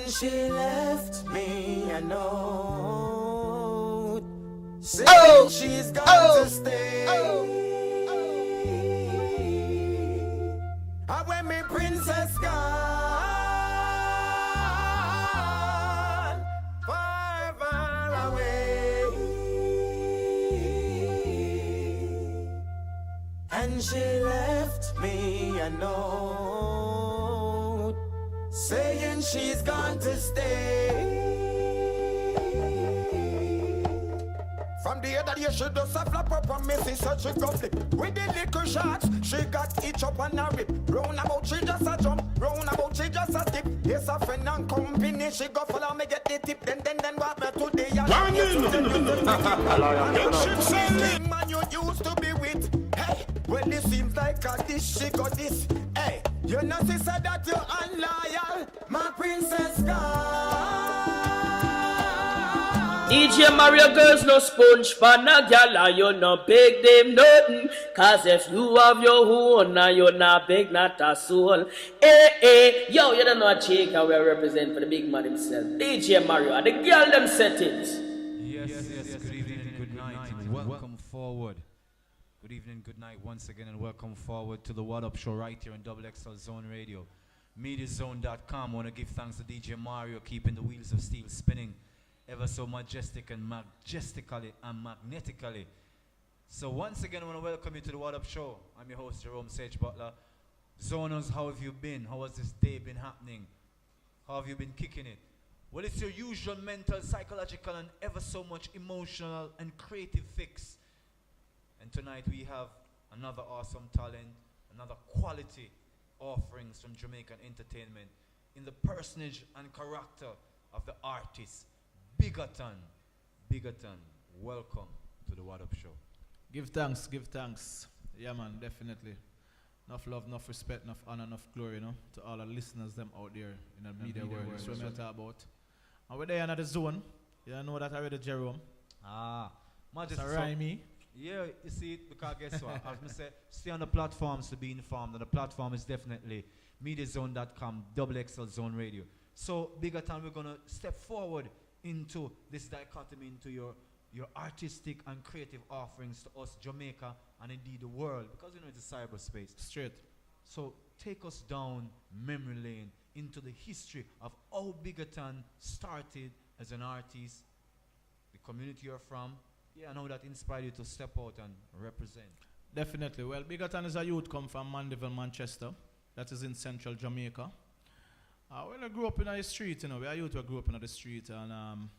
And she left me a note saying she's got to stay. And when me princess gone far, far away, and she left me a note saying she's gone to stay. From the other year, she does a flap up and messy, so she go flip. With the little shots, she got each up on a rip. Round about, she just a jump. Round about, she just a tip. Yes, a friend and company, she go follow me get the tip. Then what me today? Man, you used to be with. Hey, well, it seems like a this, she got this. Hey, you know, she said that you're unloyal. My princess gone. DJ Mario girls no sponge for no gyal, you no beg them nothing. Cause if you have your own, you not beg not a soul. Yo, you don't know a chick how we represent for the big man himself. DJ Mario, and the girl them set it. Yes, good evening and good night and welcome forward. Good evening, good night once again and welcome forward to the Waddup show right here on XXL Zone Radio. MediaZone.com. I want to give thanks to DJ Mario keeping the wheels of steel spinning ever so majestic and majestically and magnetically. So once again, I want to welcome you to the Waddup show. I'm your host, Jerome Sage Butler. Zoners, how have you been? How has this day been happening? How have you been kicking it? Well, it's your usual mental, psychological, and ever so much emotional and creative fix. And tonight we have another awesome talent, another quality offerings from Jamaican entertainment in the personage and character of the artist, Biggaton. Biggaton, welcome to the Waddup show. Give thanks, give thanks. Yeah, man, definitely. Enough love, enough respect, enough honor, enough glory, to all the listeners them out there in the media world. That's what I'm talking about. And we're there in the zone. You know that already, Jerome. Majesty. It's a rhyme. Yeah, you see it, because guess what? As I said, stay on the platforms to be informed. And the platform is definitely MediaZone.com, XXL Zone Radio. So, Biggaton, we're going to step forward into this dichotomy, into your artistic and creative offerings to us, Jamaica, and indeed the world, because it's a cyberspace. Straight. So take us down memory lane into the history of how Biggaton started as an artist, the community you're from, and how that inspired you to step out and represent. Definitely. Well, Biggaton is a youth come from Mandeville, Manchester. That is in central Jamaica. When I grew up in the street, we are youth who grew up in the street, and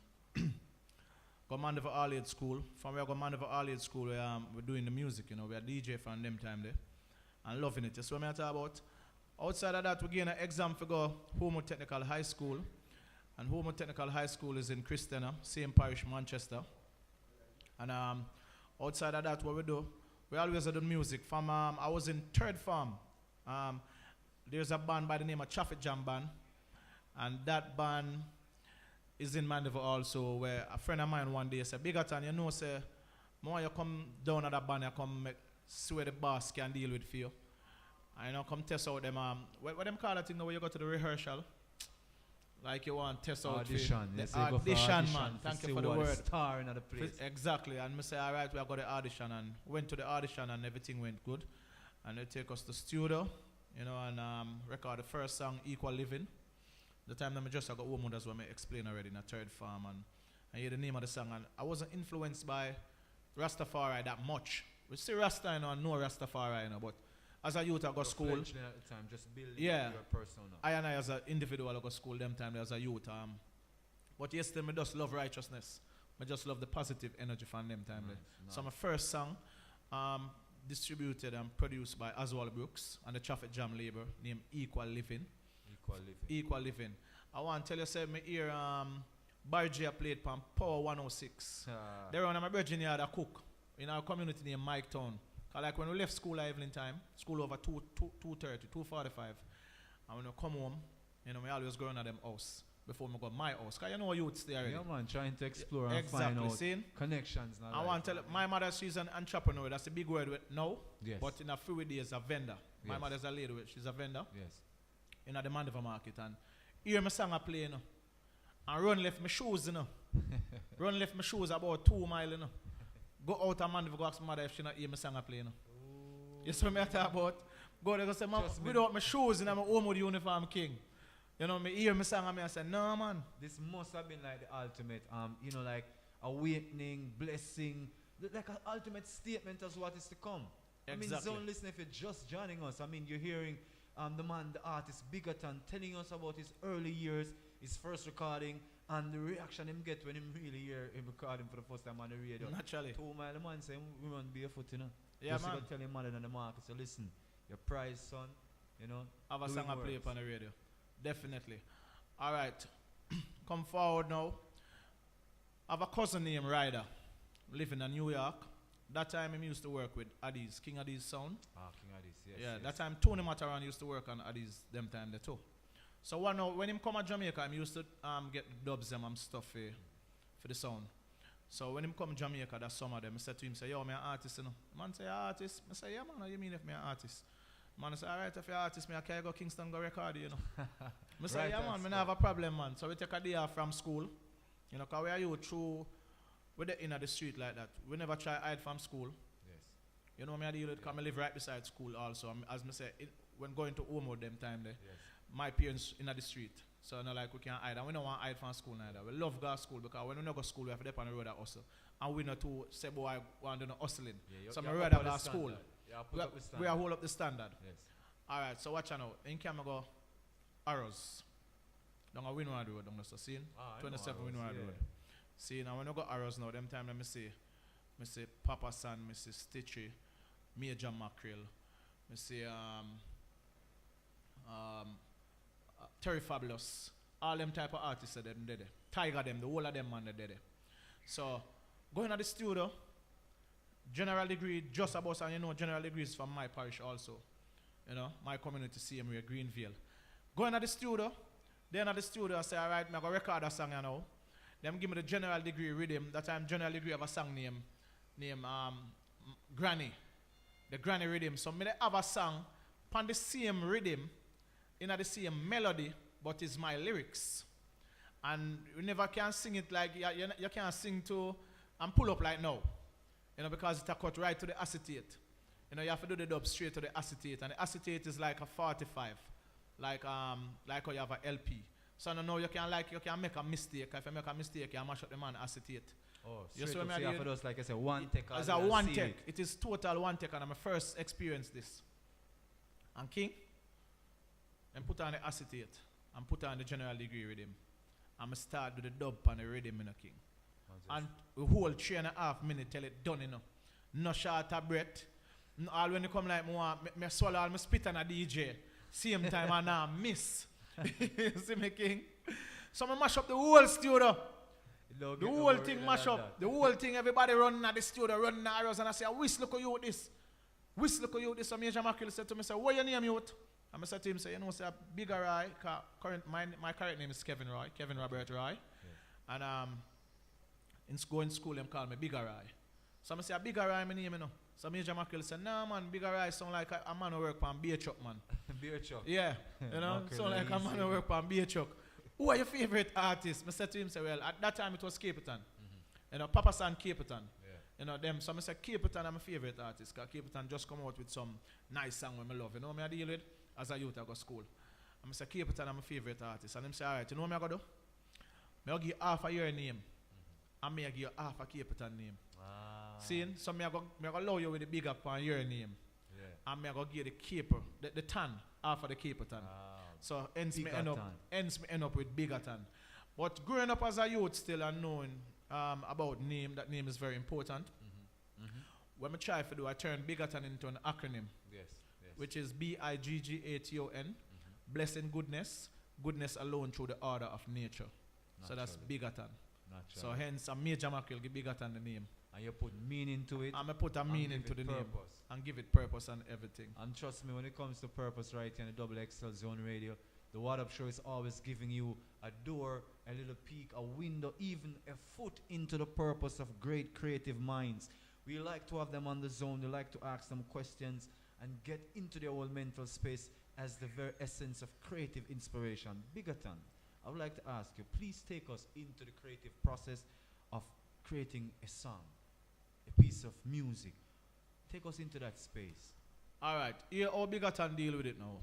go Mandeville All-Age School. From where I go Mandeville All-Age School, we're doing the music, we are DJ from them time there, and loving it. That's what I talk about. Outside of that, we gain an exam for go Homo Technical High School, and Homo Technical High School is in Christiana, same parish, Manchester. And outside of that, what we do, we always do music. From I was in third form. There's a band by the name of Traffic Jam Band, and that band is in Mandeville also, where a friend of mine one day said, Biggaton, say, more you come down at that band, you come see where the boss can deal with for you. And come test out them, what them call that thing where you go to the rehearsal? Like you want to test out audition. The audition, man. Thank you for the word. Star in the place. Exactly. And I say, all right, we have got the audition, and went to the audition, and everything went good. And they take us to the studio, and record the first song, Equal Living. The time that I just got home, that's what I explained already in a third farm, and I hear the name of the song, and I wasn't influenced by Rastafari that much. We see Rasta, and know Rastafari, but as a youth, I go school. At the time, just building your persona. I as an individual, I go school them time as a youth. But yesterday, I just love righteousness. I just love the positive energy from them time. Nice. So my first song, distributed and produced by Oswald Brooks and the Traffic Jam label named Equal Living. Equal Living. I want to tell you, say, me hear Barry J played from Power 106. There on my Virgin yard a cook in our community named Mike Town. Like when we left school at evening time, school over 2:30, 2:45, and when we come home, we always go around at them house before we go to my house. Because youths there already. Yeah, man, trying to explore and find out connections. I want to tell you, my mother, she's an entrepreneur. That's a big word with now. Yes. But in a few days, a vendor. My mother's a lady, she's a vendor. Yes. In the Mandeville market. And hear my song I play, and run left my shoes, you know. Run left my shoes about 2 miles, you know. Go out a man, go ask my mother if she not hear my song I play, you know. You see what I talk about? Go there, go say, without my shoes in my Homewood uniform king. You know, me hear my song and I say, no man. This must have been like the ultimate, you know, like awakening, blessing, like an ultimate statement as what is to come. Exactly. I mean, zone listener, if you're just joining us, I mean, you're hearing the man, the artist, Biggaton, telling us about his early years, his first recording, and the reaction him get when him really hear him recording for the first time on the radio. Naturally. 2 mile the man say, we run barefoot, you know. Yeah, just man. tell him man in the market, so listen, your prize, son, you know. Have a song I play up on the radio. Definitely. All right. Come forward now. I have a cousin named Ryder, living in New York. That time he used to work with Addies, King Addies Sound. Ah, King Addies, yes. Yeah, yes. that time Tony Mataran used to work on Addies them time there too. So when him come to Jamaica, he used to get dubs them and stuff for the sound. So when him come to Jamaica that summer, I said to him, say, yo, I'm an artist, you know. The man say, artist? I say, yeah, man, what do you mean if I'm an artist? Man, I say, all right, if you're an artist, I can go Kingston go record, you know. I say, Right, yeah, man, I don't have a problem, man. So we take a day off from school, you know, because we are you through, we're in the street like that. We never try hide from school. Yes. You know me, I deal with, because I live right beside school also. As I say, when going to Homewood them time there, Yes. my parents in the street. So no like we can't hide. And we don't want to hide from school neither. We love go to school because when we don't go to school, we have to dip on the road at hustle. And we not to say, boy, I want to do no hustling. Yeah, so you I put rather up go the to school. standard. Yeah, put up the standard. We are hold up the standard. Yes. All right, so watch out now. In camera go Arrows. Down a Windward Road, down the scene. 27 Windward Road. See, now when I go Arrows now, them time let me see Papa San, me see Stitchy, Major Mackerel, me see Terry Fabulous, all them type of artists are them there. Tiger them, the whole of them man they there. So going to the studio, general degree just about, and you know general degree is from my parish also. You know, my community same way, Greenville. Going to the studio, then at the studio I say, all right, I'm going to record a song you know. Them give me the general degree rhythm. That time general degree have a song named Granny. The Granny rhythm. So me have a song on the same rhythm, in the same melody, but it's my lyrics. And you never can sing it like, you can't sing to and pull up like now. You know, because it's a cut right to the acetate. You know, you have to do the dub straight to the acetate. And the acetate is like a 45. Like how you have a LP. So no, you can make a mistake. If you make a mistake, you mash up the man acetate. Oh, you straight up, so you have to do like I said, one take. It's a one take. It is total one take, and I'm first experience this. And King, and put on the acetate, and put on the general degree rhythm. I'm start with the dub on the rhythm, you know, King. And the whole 3.5 minutes till it done, you know. No short of breath. No, all when you come like me swallow all my spit on a DJ. Same time and now miss. See me, King? So I mash up the whole studio. The whole thing mash up. The whole thing, everybody running at the studio, running the arrows, and I say, whistle look you this. Whistle look you this. So Major Mackerel said to me, say, what your name youth? And I said to him, say, you know, say, Bigger Roy, my current name is Kevin Roy, Kevin Robert Roy. Yeah. And in school, them call me Bigger Roy. So I say, Bigger Roy, my name, you know. So Major Mackerel said, no, man, Bigger Roy sound like a man who work on beer truck, man. Beer truck? Yeah, you know, sound like a man who work on beer truck. Who are your favorite artists? I said to him, say, well, at that time it was Capitan. You know, Papa San Capitan. Yeah. You know, them. So I said, Capitan, I'm a favorite artist, because Capitan just come out with some nice song when I love. You know what I deal with? As a youth, I go to school. I say, Capitan, I'm a favorite artist. And them say, all right, you know what I'm going to do? I'll give you half of your name. And me give you half a Capitan name. See? So I'm going to allow you with the big up on your name. Yeah. And I'm going to give you the caper, the tan, half of the Capitan. So hence me end up with Biggaton. But growing up as a youth still and knowing about name, that name is very important. When I try to do, I turn Biggaton into an acronym. Yes. Which is Biggaton. Blessing goodness, goodness alone through the order of nature. Naturally. So that's Biggaton. So hence a Major Mackerel give Biggaton the name. And you put meaning to it. And I put a meaning to the purpose. name. And give it purpose and everything. And trust me, when it comes to purpose right here on the Double XL Zone Radio, the Waddup Show is always giving you a door, a little peek, a window, even a foot into the purpose of great creative minds. We like to have them on the zone. We like to ask them questions and get into their own mental space as the very essence of creative inspiration. Biggaton, I would like to ask you, please take us into the creative process of creating a song, a piece of music. Take us into that space. All right, here how Biggaton deal with it now.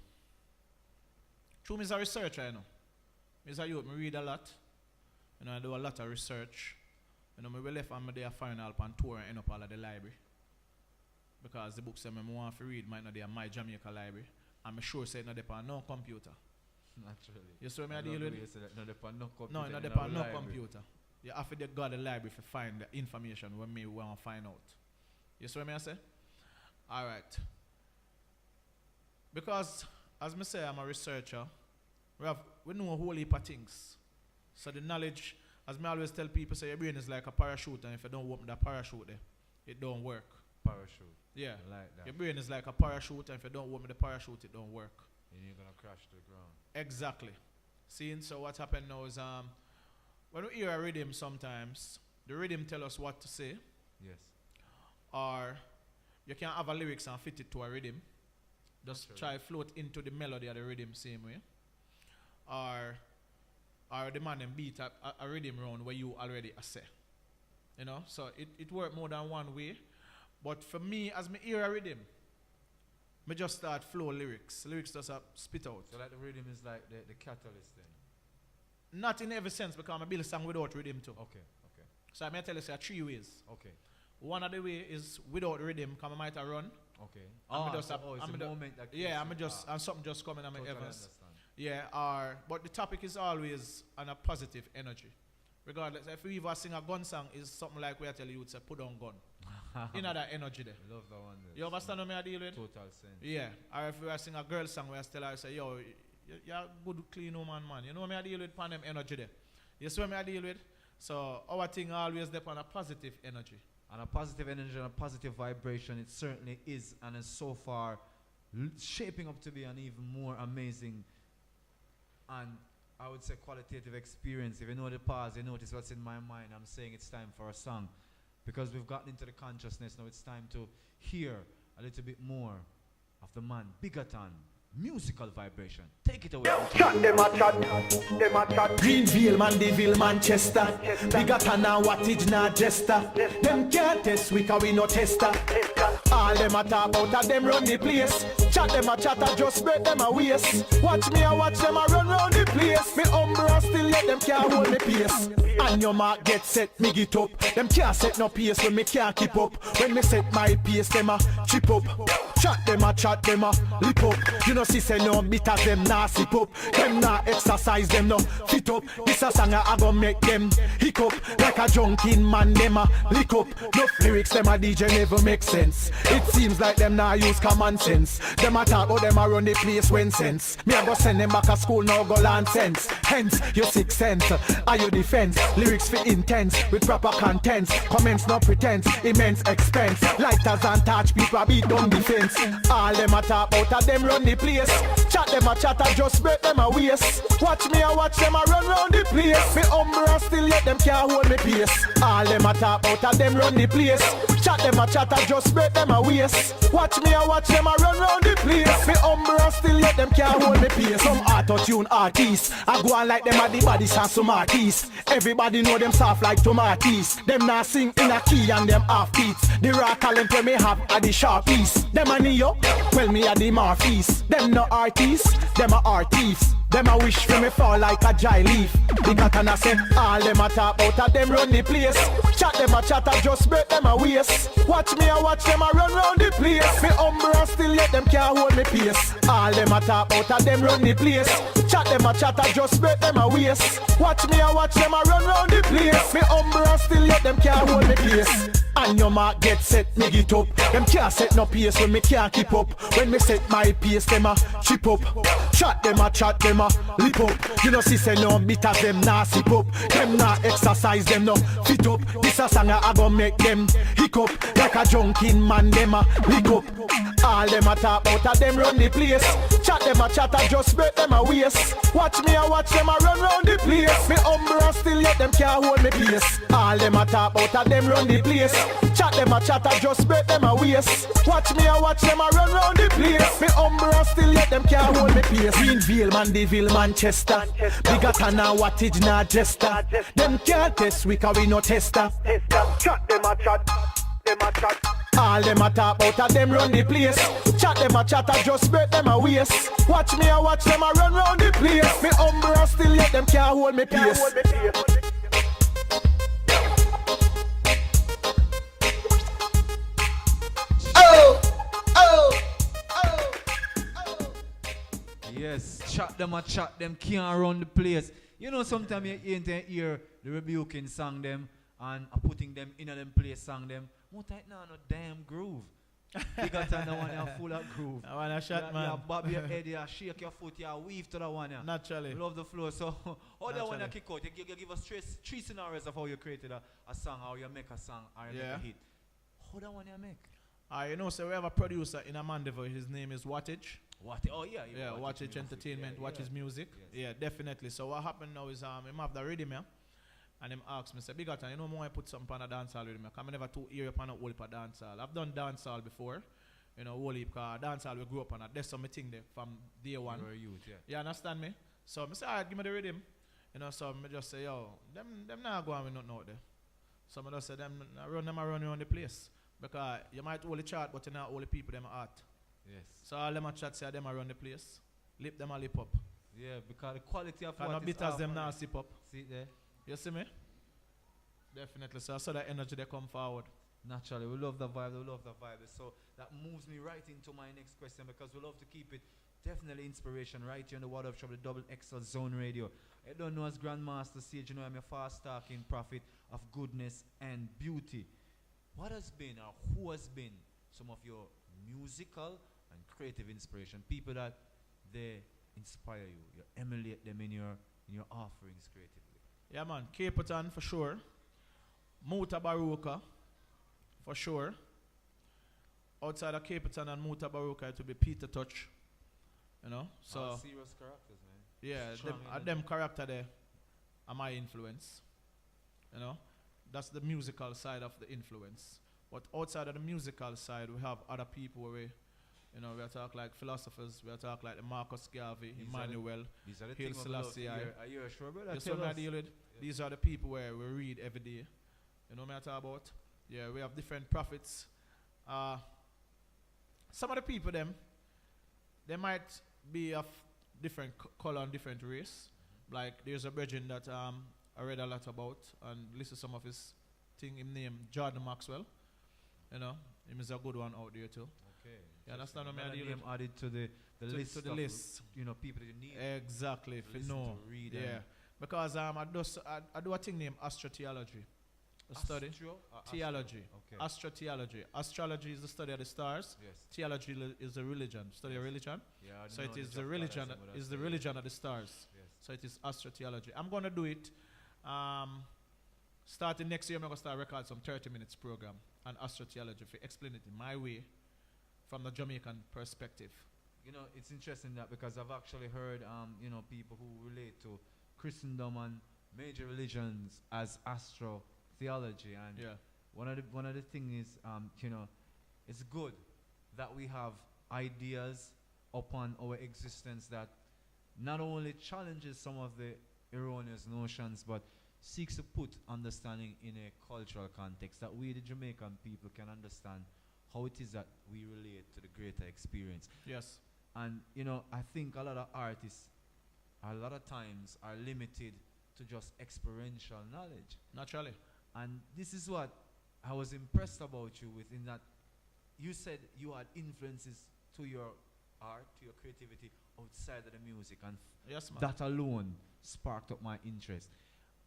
True, me is a researcher, you know. Me is a youth, me read a lot. You know, I do a lot of research. You know, me will left on my day final pan tour and end up all at the library. Because the books that I want to read might not be at my Jamaica library. I'm sure say not depend on no computer. Naturally. You see what I deal with? No depend no computer. No, not depend on no computer. You have to go to the library to find the information when me want to find out. You see what I say? All right. Because, as I say, I'm a researcher. We know a whole heap of things. So the knowledge, as I always tell people, say your brain is like a parachute, and if you don't open that parachute there, it don't work. Parachute. Yeah. Like that. Your brain is like a parachute, and if you don't open the parachute, it don't work. And you're going to crash to the ground. Exactly. Seeing, so what happened now is, when we hear a rhythm sometimes, the rhythm tell us what to say. Yes. Or you can have a lyrics and fit it to a rhythm. Just try float into the melody of the rhythm same way. Or the man and beat a rhythm round where you already say. You know, so it work more than one way. But for me, as me hear a rhythm, me just start flow lyrics. Lyrics just spit out. So like the rhythm is like the catalyst then? Not in every sense, because I build a song without rhythm too. Okay. So I may tell you say 3 ways. Okay. One of the way is without rhythm, because I might run. Okay. It's the moment that yeah, and something just coming on my totally Evans. understand. Yeah, but the topic is always on a positive energy. Regardless, if we ever sing a gun song, is something like where I tell you would say put on gun. In that energy there. I love that one. You understand what I deal with? Total sense. Yeah. Or if we are sing a girl song where I tell her, I say, yo, you're a good, clean woman, man. You know what I deal with? Pan them energy there. You see what I deal with? So our thing always depend on a positive energy. And a positive energy and a positive vibration, it certainly is and is so far shaping up to be an even more amazing and I would say qualitative experience. If you know the pause, you notice what's in my mind. I'm saying it's time for a song. Because we've gotten into the consciousness, now it's time to hear a little bit more of the man, Biggaton. Musical vibration. Take it away. Chat them a chat. Greenville, Mandeville, Manchester. Biggaton and Wattage na jester. Them can't test we cause we no tester. All them a talk about them run the place. Chat them a chatter, just break them a waist. Watch me and watch them a run round the place. Me umbra still let them can't hold me pace. And your mark get set, me get up. Them can't set no pace when me can't keep up. When me set my pace, them a chip up. Chat them a lip up. You know see say no bit of them nah sip up. Them nah exercise, them no fit up. This a song I go make them hiccup. Like a junkin man, them a lick up. No lyrics, them a DJ never make sense. It seems like them nah use common sense. Them a talk about them a run the place when sense. Me a go send them back to school now go learn sense. Hence your 6 cents, are your defense. Lyrics for intense with proper contents. Comments no pretense, immense expense. Lighters and touch people beat down defense. All them a talk about them run the place. Chat them a chatter, just break them a waist. Watch me and watch them a run round the place. Me umbra still let them can't hold me pace. All them a talk about them run the place. Chat them a chatter, just break them a waist. Watch me and watch them a run round the place. Me umbra still let them can't hold me pace. Some auto-tune artists, I go on like them at the body and some artists. Everybody know them soft like tomatoes. Them not sing in a key and them half beats. The raw talent where me have are the sharp piece. Them a Neo, well me a the Morphees. Them no artists, them a artists. Them a wish for me fall like a dry leaf. Biggaton a say, all them a talk about them run the place. Chat them a chatter, just break them a waist. Watch me and watch them a run round the place. Me umbra still let them can't hold me pace. All them a talk about them run the place. Chat them a chatter, just break them a waist. Watch me and watch them a run round the place. Me umbra still let them can't hold me pace. And your mark get set, me get up. Them can't set no pace when me can't keep up. When me set my pace, them a chip up. Chat them a lip up. You know see say no bit of them nah sip up. Them nah exercise, them no fit up. This a song I go make them hiccup. Like a junkin man, them a lick up. All them a talk about them run the place. Chat them a chatter, just break them a waist. Watch me and watch them a run round the place. Me umbra still let them can't hold me pace. All them a talk about them run the place. Chat them a chat, I just break them a waist. Watch me, I watch them a run round the place. Me umbrella still yet them can't hold me pace. Greenville, Mandeville, Manchester. Biggaton and Wattage, not Jester. Them can't test we, cause we no tester. Chat them a chat, them a chat. All them a talk out of them run the place. Chat them a chat, I just break them a waist. Watch me, I watch them a run round the place. Me umbrella still yet them can't hold me pace. Yes, chat them can't run the place. You know, sometimes you hear the rebuking song them and putting them in a them place song them. More tight now, no damn groove. Biggaton the one you full of groove. I wanna shot, man. You bob your head, you shake your foot, you weave to the one. Naturally. Love the flow. So, how that one you kick out? You give us three scenarios of how you created a song, how you make a song, or you make a hit. How that one you make? You know, so we have a producer in Mandeville. His name is Wattage. Oh yeah, Wattage Entertainment, Wattage Music. Yes. Yeah, definitely. So what happened now is him have the rhythm here, and him asked me, say, Biggaton, you know more I put something on a dancehall rhythm. I never to hear up on a whole heap of dancehall. I've done dancehall before, you know, whole heap, cause dancehall we grew up on it. There's some thing there from day one. You were a youth, yeah. You understand me? So I say, alright, give me the rhythm. You know, so I just say, yo, them not going with nothing out there. So I just say, them around the place. Because you might hold the chart, but you not hold the people, them art. Yes. So all them a chat say them around the place. Lip them a lip up. Yeah, because the quality of what what is bit as them now sip up. See it there? You see me? Definitely. So I saw that energy they come forward. Naturally, we love the vibe, So that moves me right into my next question because we love to keep it definitely inspiration right here on the Waddup Shop, the Double XL Zone Radio. I don't know as Grandmaster Sage, you know I'm a fast talking prophet of goodness and beauty. What has been or who has been some of your musical and creative inspiration? People that they inspire you, you emulate them in your offerings creatively. Yeah man, Biggaton for sure. Muta Baruka for sure. Outside of Biggaton and Muta Baruka it will be Peter Touch. You know? So serious characters, man. Yeah, them character there are my influence. You know? That's the musical side of the influence. But outside of the musical side, we have other people where we are talk like philosophers, we are talk like the Marcus Garvey, Emmanuel, Haile Selassie. Are you sure, brother? That's what I deal with. Yeah. These are the people where we read every day. You know what I talk about? Yeah, we have different prophets. Some of the people they might be of different color and different race. Like there's a brethren that I read a lot about and listen to some of his thing. Him name Jordan Maxwell. You know, him is a good one out there too. Okay. You understand what I mean? Added to the list. To the list. You know, people that you need. Exactly. If you know. To read because I do a thing named astrotheology. Study. Theology. Okay. Astrotheology. Astrology is the study of the stars. Yes. Theology is the religion. Study of religion. Yeah. So it is the religion. Is the religion of the stars. Yes. So it is astrotheology. I'm gonna do it. Starting next year, I'm gonna start record some 30 minutes program on astrotheology for explain it in my way, from the Jamaican perspective. You know, it's interesting that because I've actually heard, people who relate to Christendom and major religions as astrotheology, and one of the things is, it's good that we have ideas upon our existence that not only challenges some of the erroneous notions, but seeks to put understanding in a cultural context that we, the Jamaican people, can understand how it is that we relate to the greater experience. Yes. And, I think a lot of artists, a lot of times, are limited to just experiential knowledge. Naturally. And this is what I was impressed about you with, in that you said you had influences to your art, to your creativity outside of the music, and yes, man. that alone sparked up my interest.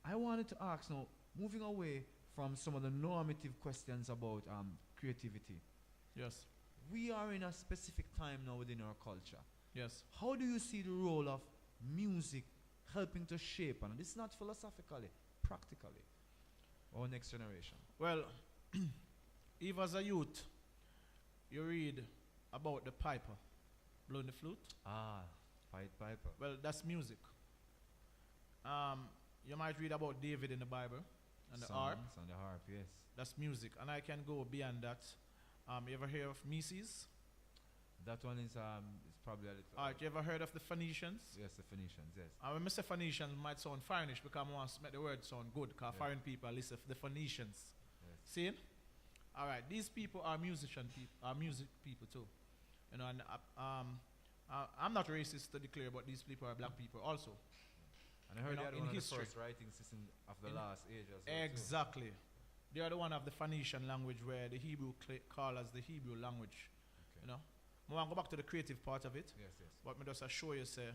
I wanted to ask now, moving away from some of the normative questions about creativity. Yes. We are in a specific time now within our culture. Yes. How do you see the role of music helping to shape, and this is not philosophically, practically, our next generation? Well, if as a youth, you read about the piper blowing the flute. Pied Piper. Well, that's music. You might read about David in the Bible. and the harp. Songs and the harp, yes. That's music, and I can go beyond that. You ever hear of Mises? That one is it's probably a little. Alright, you ever heard of the Phoenicians? Yes, the Phoenicians, yes. When I say Phoenicians, it might sound foreignish because I want to make the word sound good, because Yeah. foreign people listen to the Phoenicians. Yes. See? Alright, these people are music people too. You know, and I'm not racist to declare, but these people are black people also. And I heard You know, they had in one of the history. first writing system of the In- last age as well. Exactly. They are the one of the Phoenician language where the Hebrew call as the Hebrew language. Okay. You know? I want to go back to the creative part of it. Yes, yes. But me just show you, say,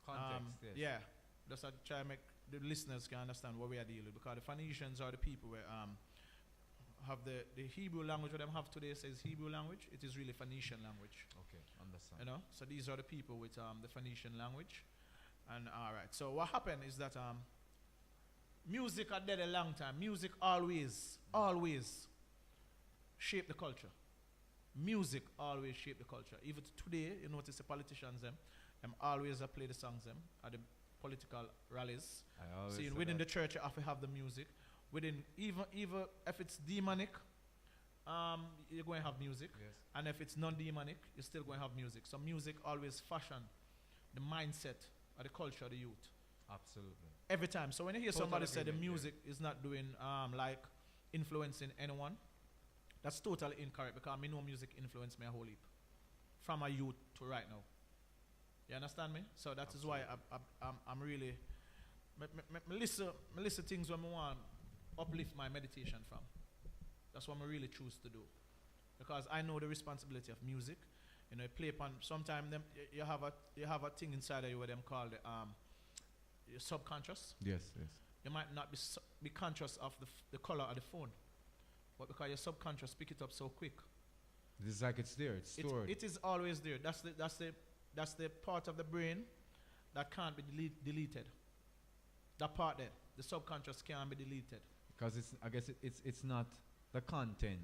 Context, yes. yeah, just try to make the listeners can understand what we are dealing with, because the Phoenicians are the people where have the Hebrew language. What them have today says Hebrew language. It is really Phoenician language. Okay, understand. You know, so these are the people with the Phoenician language. And all right, so what happened is that music had dead a long time. Music always shape the culture. Music always shape the culture. Even today, you notice the politicians them always play the songs them at the political rallies. I always See, say within that. the church you have to have the music. Within even if it's demonic, you're going to have music. Yes. And if it's non-demonic, you're still going to have music. So music always fashion the mindset of the culture of the youth. Absolutely. Every time. So when you hear Total somebody say the agreement, yeah. music is not doing like influencing anyone, that's totally incorrect, because I know music influenced me a whole heap. From a youth to right now. You understand me? So that is why I'm really me listen things when I want uplift my meditation from. That's what I really choose to do. Because I know the responsibility of music. You know, you play upon sometimes them you have a thing inside of you where them call the your subconscious. Yes, yes. You might not be conscious of the color of the phone, but because your subconscious pick it up so quick. It's like it's there, it's stored. It is always there. That's the part of the brain that can't be deleted. That part there, the subconscious can't be deleted. Because I guess it's not the content,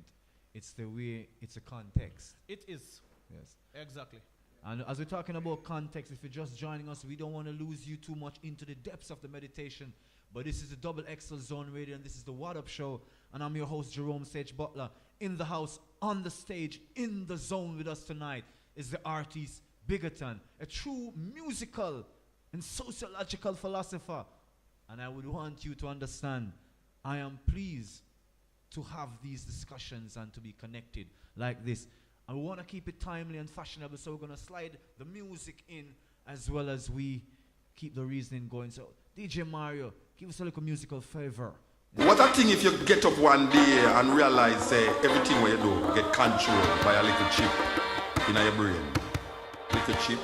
it's the way, it's a context. It is. Yes. Exactly. And as we're talking about context, if you're just joining us, we don't want to lose you too much into the depths of the meditation. But this is the Double XL Zone Radio, and this is the Waddup Show. And I'm your host, Jerome Sage Butler. In the house, on the stage, in the zone with us tonight is the artist Biggaton, a true musical and sociological philosopher. And I would want you to understand, I am pleased to have these discussions and to be connected like this. I want to keep it timely and fashionable, so we're going to slide the music in as well as we keep the reasoning going. So, DJ Mario, give us a little musical favor. What a thing if you get up one day and realize everything what you do get controlled by a little chip in your brain. Little chip.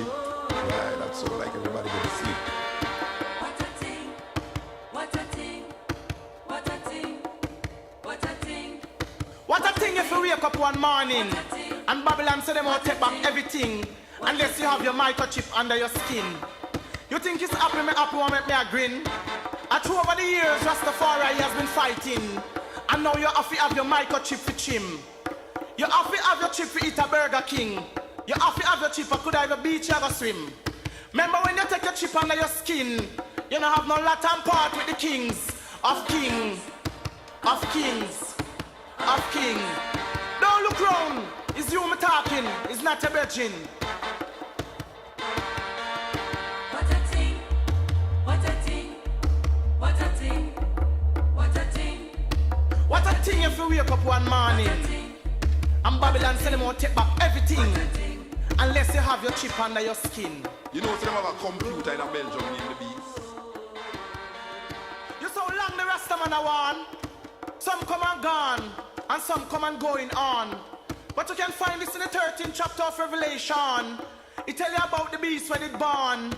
Yeah, that's so like everybody go to sleep. What a thing, what a thing, what a thing, what a thing. What a thing if you wake up one morning What a thing. and Babylon say them all take back everything unless you have your microchip under your skin. You think it's happy won't make me a grin? And through over the years, Rastafari has been fighting. And now you have to have your microchip for chim. You have to have your chip for eat a Burger King. You have to have your chip for could I have a beach you have a swim. Remember when you take your chip under your skin, you don't have no Latin part with the kings of king. Of kings. Of king. Don't look round. It's you me talking. It's not a virgin. What a thing, what a thing, what a thing, what a thing, What a thing if you wake up one morning what a thing, and Babylon say them won't take back everything what a thing. unless you have your chip under your skin. You know, so them have a computer in a Belgium named the Beast. You so long the rest of man are one. Some come and gone, and some come and going on. But you can find this in the 13th chapter of Revelation. It tell you about the beast when it born.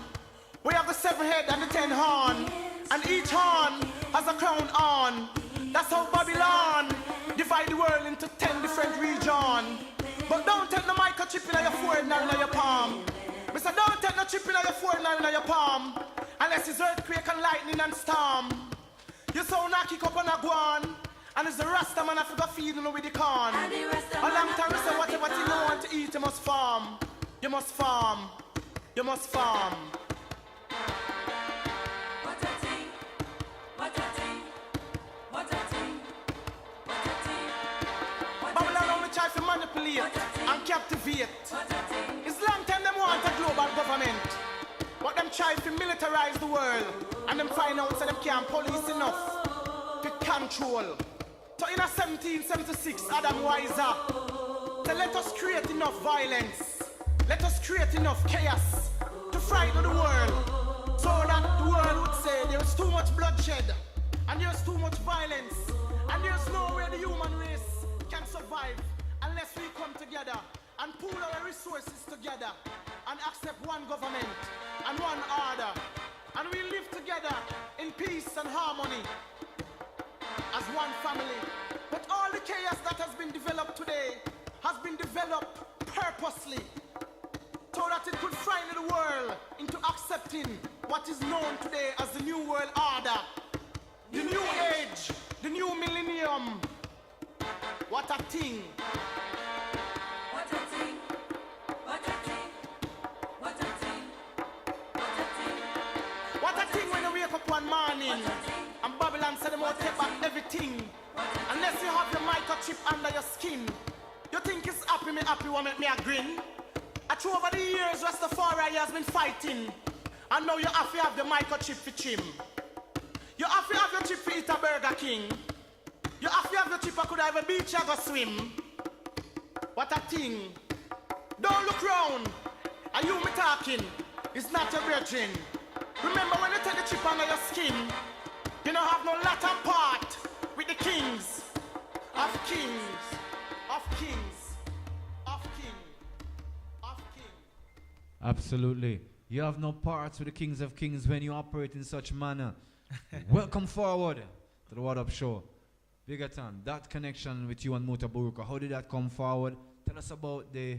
We have the 7 head and the 10 horn, and each horn has a crown on. That's how Babylon divide the world into 10 different regions. But don't take no microchip in your forehead nor in your palm. Mister, don't take no chip in your forehead nor in your palm, unless it's earthquake and lightning and storm. You so not kick up on a guan, and it's the Rasta man I feeding you with the corn. And the rest of A long man time you say a whatever keep you don't on. want to eat, you must farm. You must farm. You must farm. What a thing, what a thing, dominate and captivate. It's long time them want a global government, but them try to militarize the world, and them find out that them can't police enough to control. So in a 1776, Adam Weiser, so let us create enough violence, let us create enough chaos to frighten the world, so that the world would say there is too much bloodshed, and there's too much violence, and there's no way the human race can survive unless we come together and pool our resources together and accept one government and one order, and we live together in peace and harmony as one family. But all the chaos that has been developed today has been developed purposely so that it could frighten the world into accepting what is known today as the New World Order, the New Age, the New Millennium. What a thing! What a thing! What a thing! What a thing! What a thing! What a thing when you wake up one morning and Babylon said they won't take back everything unless you have the microchip under your skin. You think it's happy will make me a grin? I through over the years Rastafari has been fighting, and now you have to have the microchip for chim. You have to have your chip for eat a Burger King. You have to have your chip I could have a beach I go swim. What a thing. Don't look round. Are you me talking? It's not your virgin. Remember when you take the chip under your skin, you don't have no lot of part with the kings of kings of kings of king of king. Absolutely. You have no parts with the kings of kings when you operate in such manner. Welcome forward to the Waddup Show. Biggaton, that connection with you and Mutaburuka, how did that come forward? Tell us about the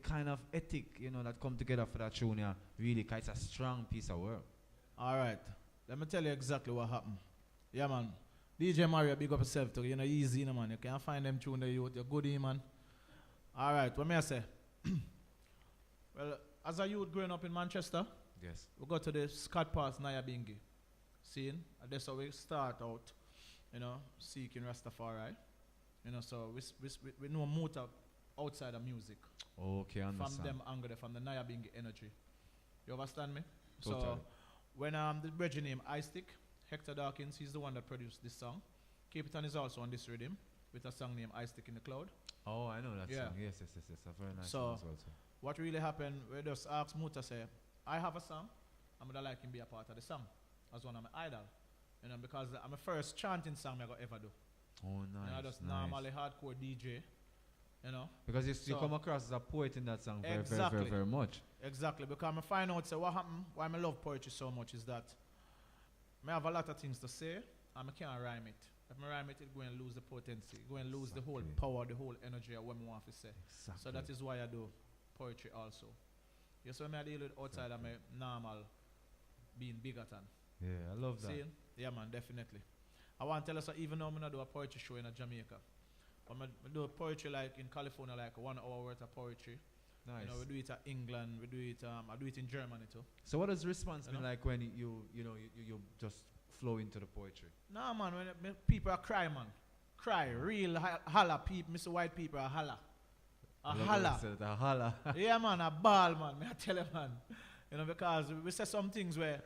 kind of ethic, that come together for that tune here. Really, 'cause it's a strong piece of work. All right. Let me tell you exactly what happened. Yeah, man. DJ Mario, big up yourself too. Easy, man. You can't find them tune the youth. You're good, man. All right. What may I say? Well, as a youth growing up in Manchester, Yes. we go to the Scott Pass Nyabingi scene. And that's how we start out, seeking Rastafari. So we know Muta outside of music. Okay, I understand. From them angle, from the Nyabingi energy. You understand me? Totally. So when the bridge name I Stick, Hector Dawkins, he's the one that produced this song. Capitan is also on this rhythm with a song named I Stick in the Cloud. Oh, I know that Yeah. song. Yes. A very nice So, song as well. So. What really happened, we just asked Muta, say, I have a song, I'm gonna like him be a part of the song as one of my idol. Because I'm the first chanting song I ever do. Oh, nice. I just nice. normally hardcore DJ, Because you So- come across as a poet in that song very, Exactly. very, very, very much. Exactly, because I find out, say, what happened, why I love poetry so much is that I have a lot of things to say, and I can't rhyme it. If I rhyme it, it's going to lose the potency, going to lose the whole Exactly. power, the whole energy of what I want to say. Exactly. So that is why I do poetry also. Yes, when I deal with outside of my normal being Biggaton. Yeah, I love that. See? Yeah, man, definitely. I want to tell us that even though I do a poetry show in Jamaica, but I do poetry like in California, like 1 hour worth of poetry. Nice. We do it in England, we do it, I do it in Germany too. So what does response You been know? like when you just flow into the poetry? No, man, when people are cry, man. Cry, real holla people, Mr. White people are holla. A I love holla. how you said it, a holla. Yeah, man, a ball, man. I tell you, man. Because we say some things where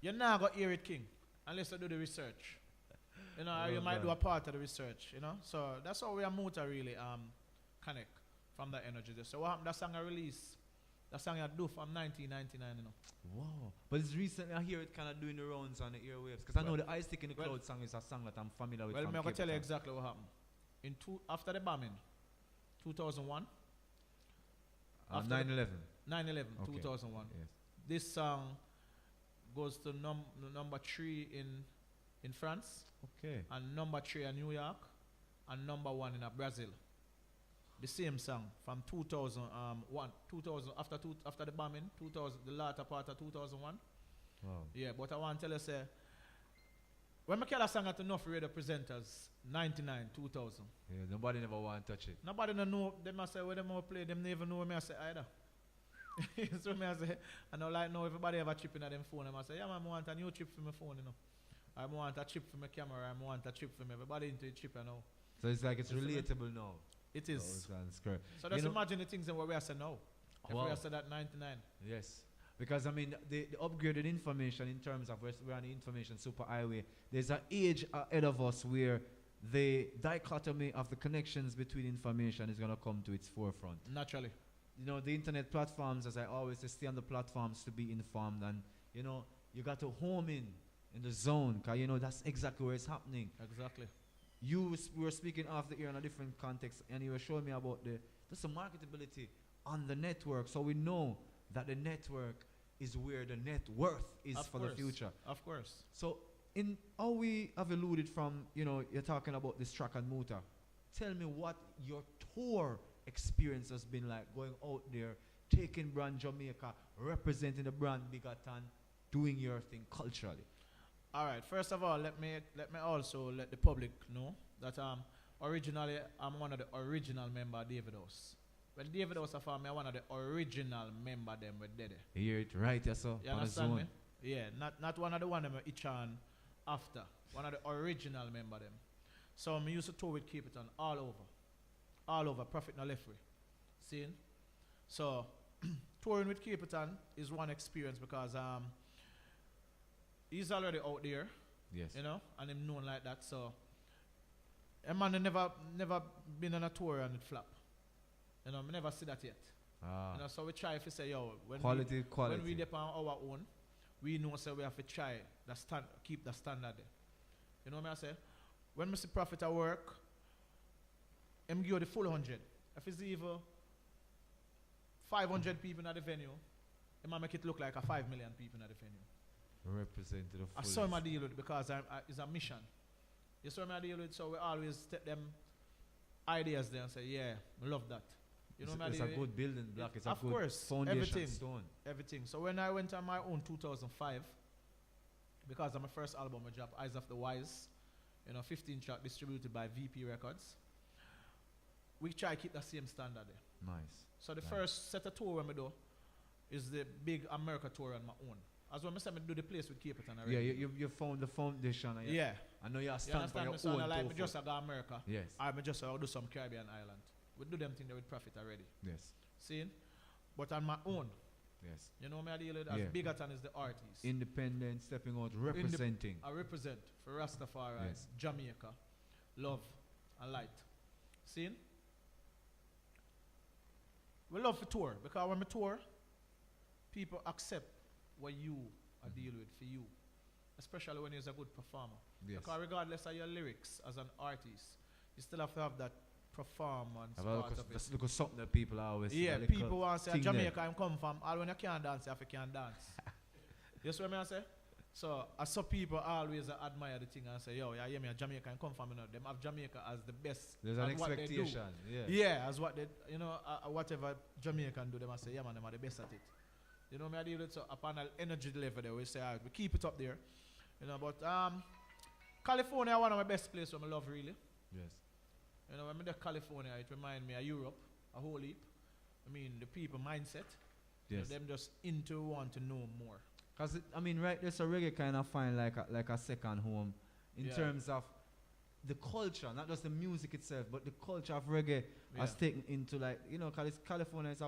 you're not going to hear it, King, unless you do the research. Or you might do a part of the research, So that's how we are Muta really connect from that energy there. So what happened, that song I released, that song I do from 1999, Wow. But it's recently I hear it kind of doing the rounds on the airwaves. Because I know Well- the I Stick in the well- Cloud song is a song that I'm familiar with. Well, from I'm going to tell you Cape Town. exactly what happened. After the bombing, 2001, after the- 9/11. 9/11, Okay. 2001. Yes. This song goes to number 3 in France, Okay. and number 3 in New York, and number 1 in Brazil. The same song from 2001, after the bombing, 2000, the latter part of 2001. Wow. Yeah, but I want to tell you, say, when I carry a song at enough radio presenters, 99, 2000. Yeah, nobody never want to touch it. Nobody no know. Them I say where them all play. Them never know me I say either. So me I say, I know like now everybody have a chip in them phone. And I say, yeah man, I want a new chip for my phone, I want a chip for my camera. I want a chip for me. Everybody into the chip, So it's like it's You see me? relatable now. It is. Those guns, correct. So just You know- imagine the things that we are saying now. If we Wow. are saying that 99. Yes. Because I mean, the upgraded information in terms of we're on the information superhighway. There's an age ahead of us where the dichotomy of the connections between information is going to come to its forefront. Naturally. You know, the internet platforms, as I always say, stay on the platforms to be informed, and you know, you got to home in the zone, because you know that's exactly where it's happening. Exactly. We were speaking off the air in a different context, and you were showing me about just the marketability on the network, so we know that the network is where the net worth is Of for course. the future. Of course. So in how we have alluded from, you know, you're talking about this track and motor. Tell me what your tour experience has been like, going out there, taking brand Jamaica, representing the brand Biggaton, doing your thing culturally. All right. First of all, let me also let the public know that originally I'm one of the original member of David House. When David House found me, I'm one of the original member them with Dede. You hear it right, yes, sir? You On the understand zone. me? Yeah, not one of the one them each on after. One of the original member them. So I used to tour with Biggaton all over. All over, Profit no left way. See? So touring with Biggaton is one experience because he's already out there, Yes. you know, and him known like that. So a man never been on a tour and it flop. You know, I never see that yet. Ah. You know, so we try to say, yo, when Quality. when we depend on our own, we know so we have to try keep the standard there. You know what I say? When we see Profit at work, him give you the full 100. If it's even 500 people at the venue, it might make it look like a 5 million people at the venue. Represent to the I fullest. saw him deal with it because it's a mission. You saw me deal with it, so we always take them ideas there and say, yeah, we love that. You know It's, what I it's a mean? good building block. It's a Of good course, foundation everything. stone. Everything. So when I went on my own 2005, because of my first album I dropped, Eyes of the Wise, 15 track distributed by VP Records, we try to keep the same standard there. Nice. So the Nice. first set of tour when we do is the big America tour on my own. As when I said I do the place with Biggaton already. Yeah, you found the foundation. And Yeah. I know you are You stand for understand your me? So own I like me tofu. just I go America. Yes. I just do some Caribbean island. We do them thing there with Profit already. Yes. See? But on my own, Yes. you know me I deal with as Yeah. Biggaton is the artist. Independent, stepping out, representing. I represent for Rastafari, Yes. Jamaica, love and light. See? We love to tour because when we tour, people accept what you are dealing with for you. Especially when you're a good performer. Yes. Because regardless of your lyrics as an artist, you still have to have that performance Have a part of it. just look at something that people are always Yeah, a little people want to say thing Jamaica there. I'm come from. All when you can't dance, you have to can dance. You see what I say? So I saw people always admire the thing and say, yo, yeah, me a Jamaica I'm come from. You know, them have Jamaica as the best. There's at an what they do. expectation. Yeah. Yeah, as what they, whatever Jamaican do, them I say, yeah, man, them are the best at it. You know, me I deal with so upon an energy level there, we say, all right, we keep it up there. You know, but California one of my best places where I love really. Yes. You know, when I to California, it reminds me of Europe, a whole heap. I mean, the people mindset. You know, Yes. them just into want to know more. Because, I mean, right, there's a reggae kind of find like a second home in Yeah. terms of the culture, not just the music itself, but the culture of reggae has Yeah. taken into because California is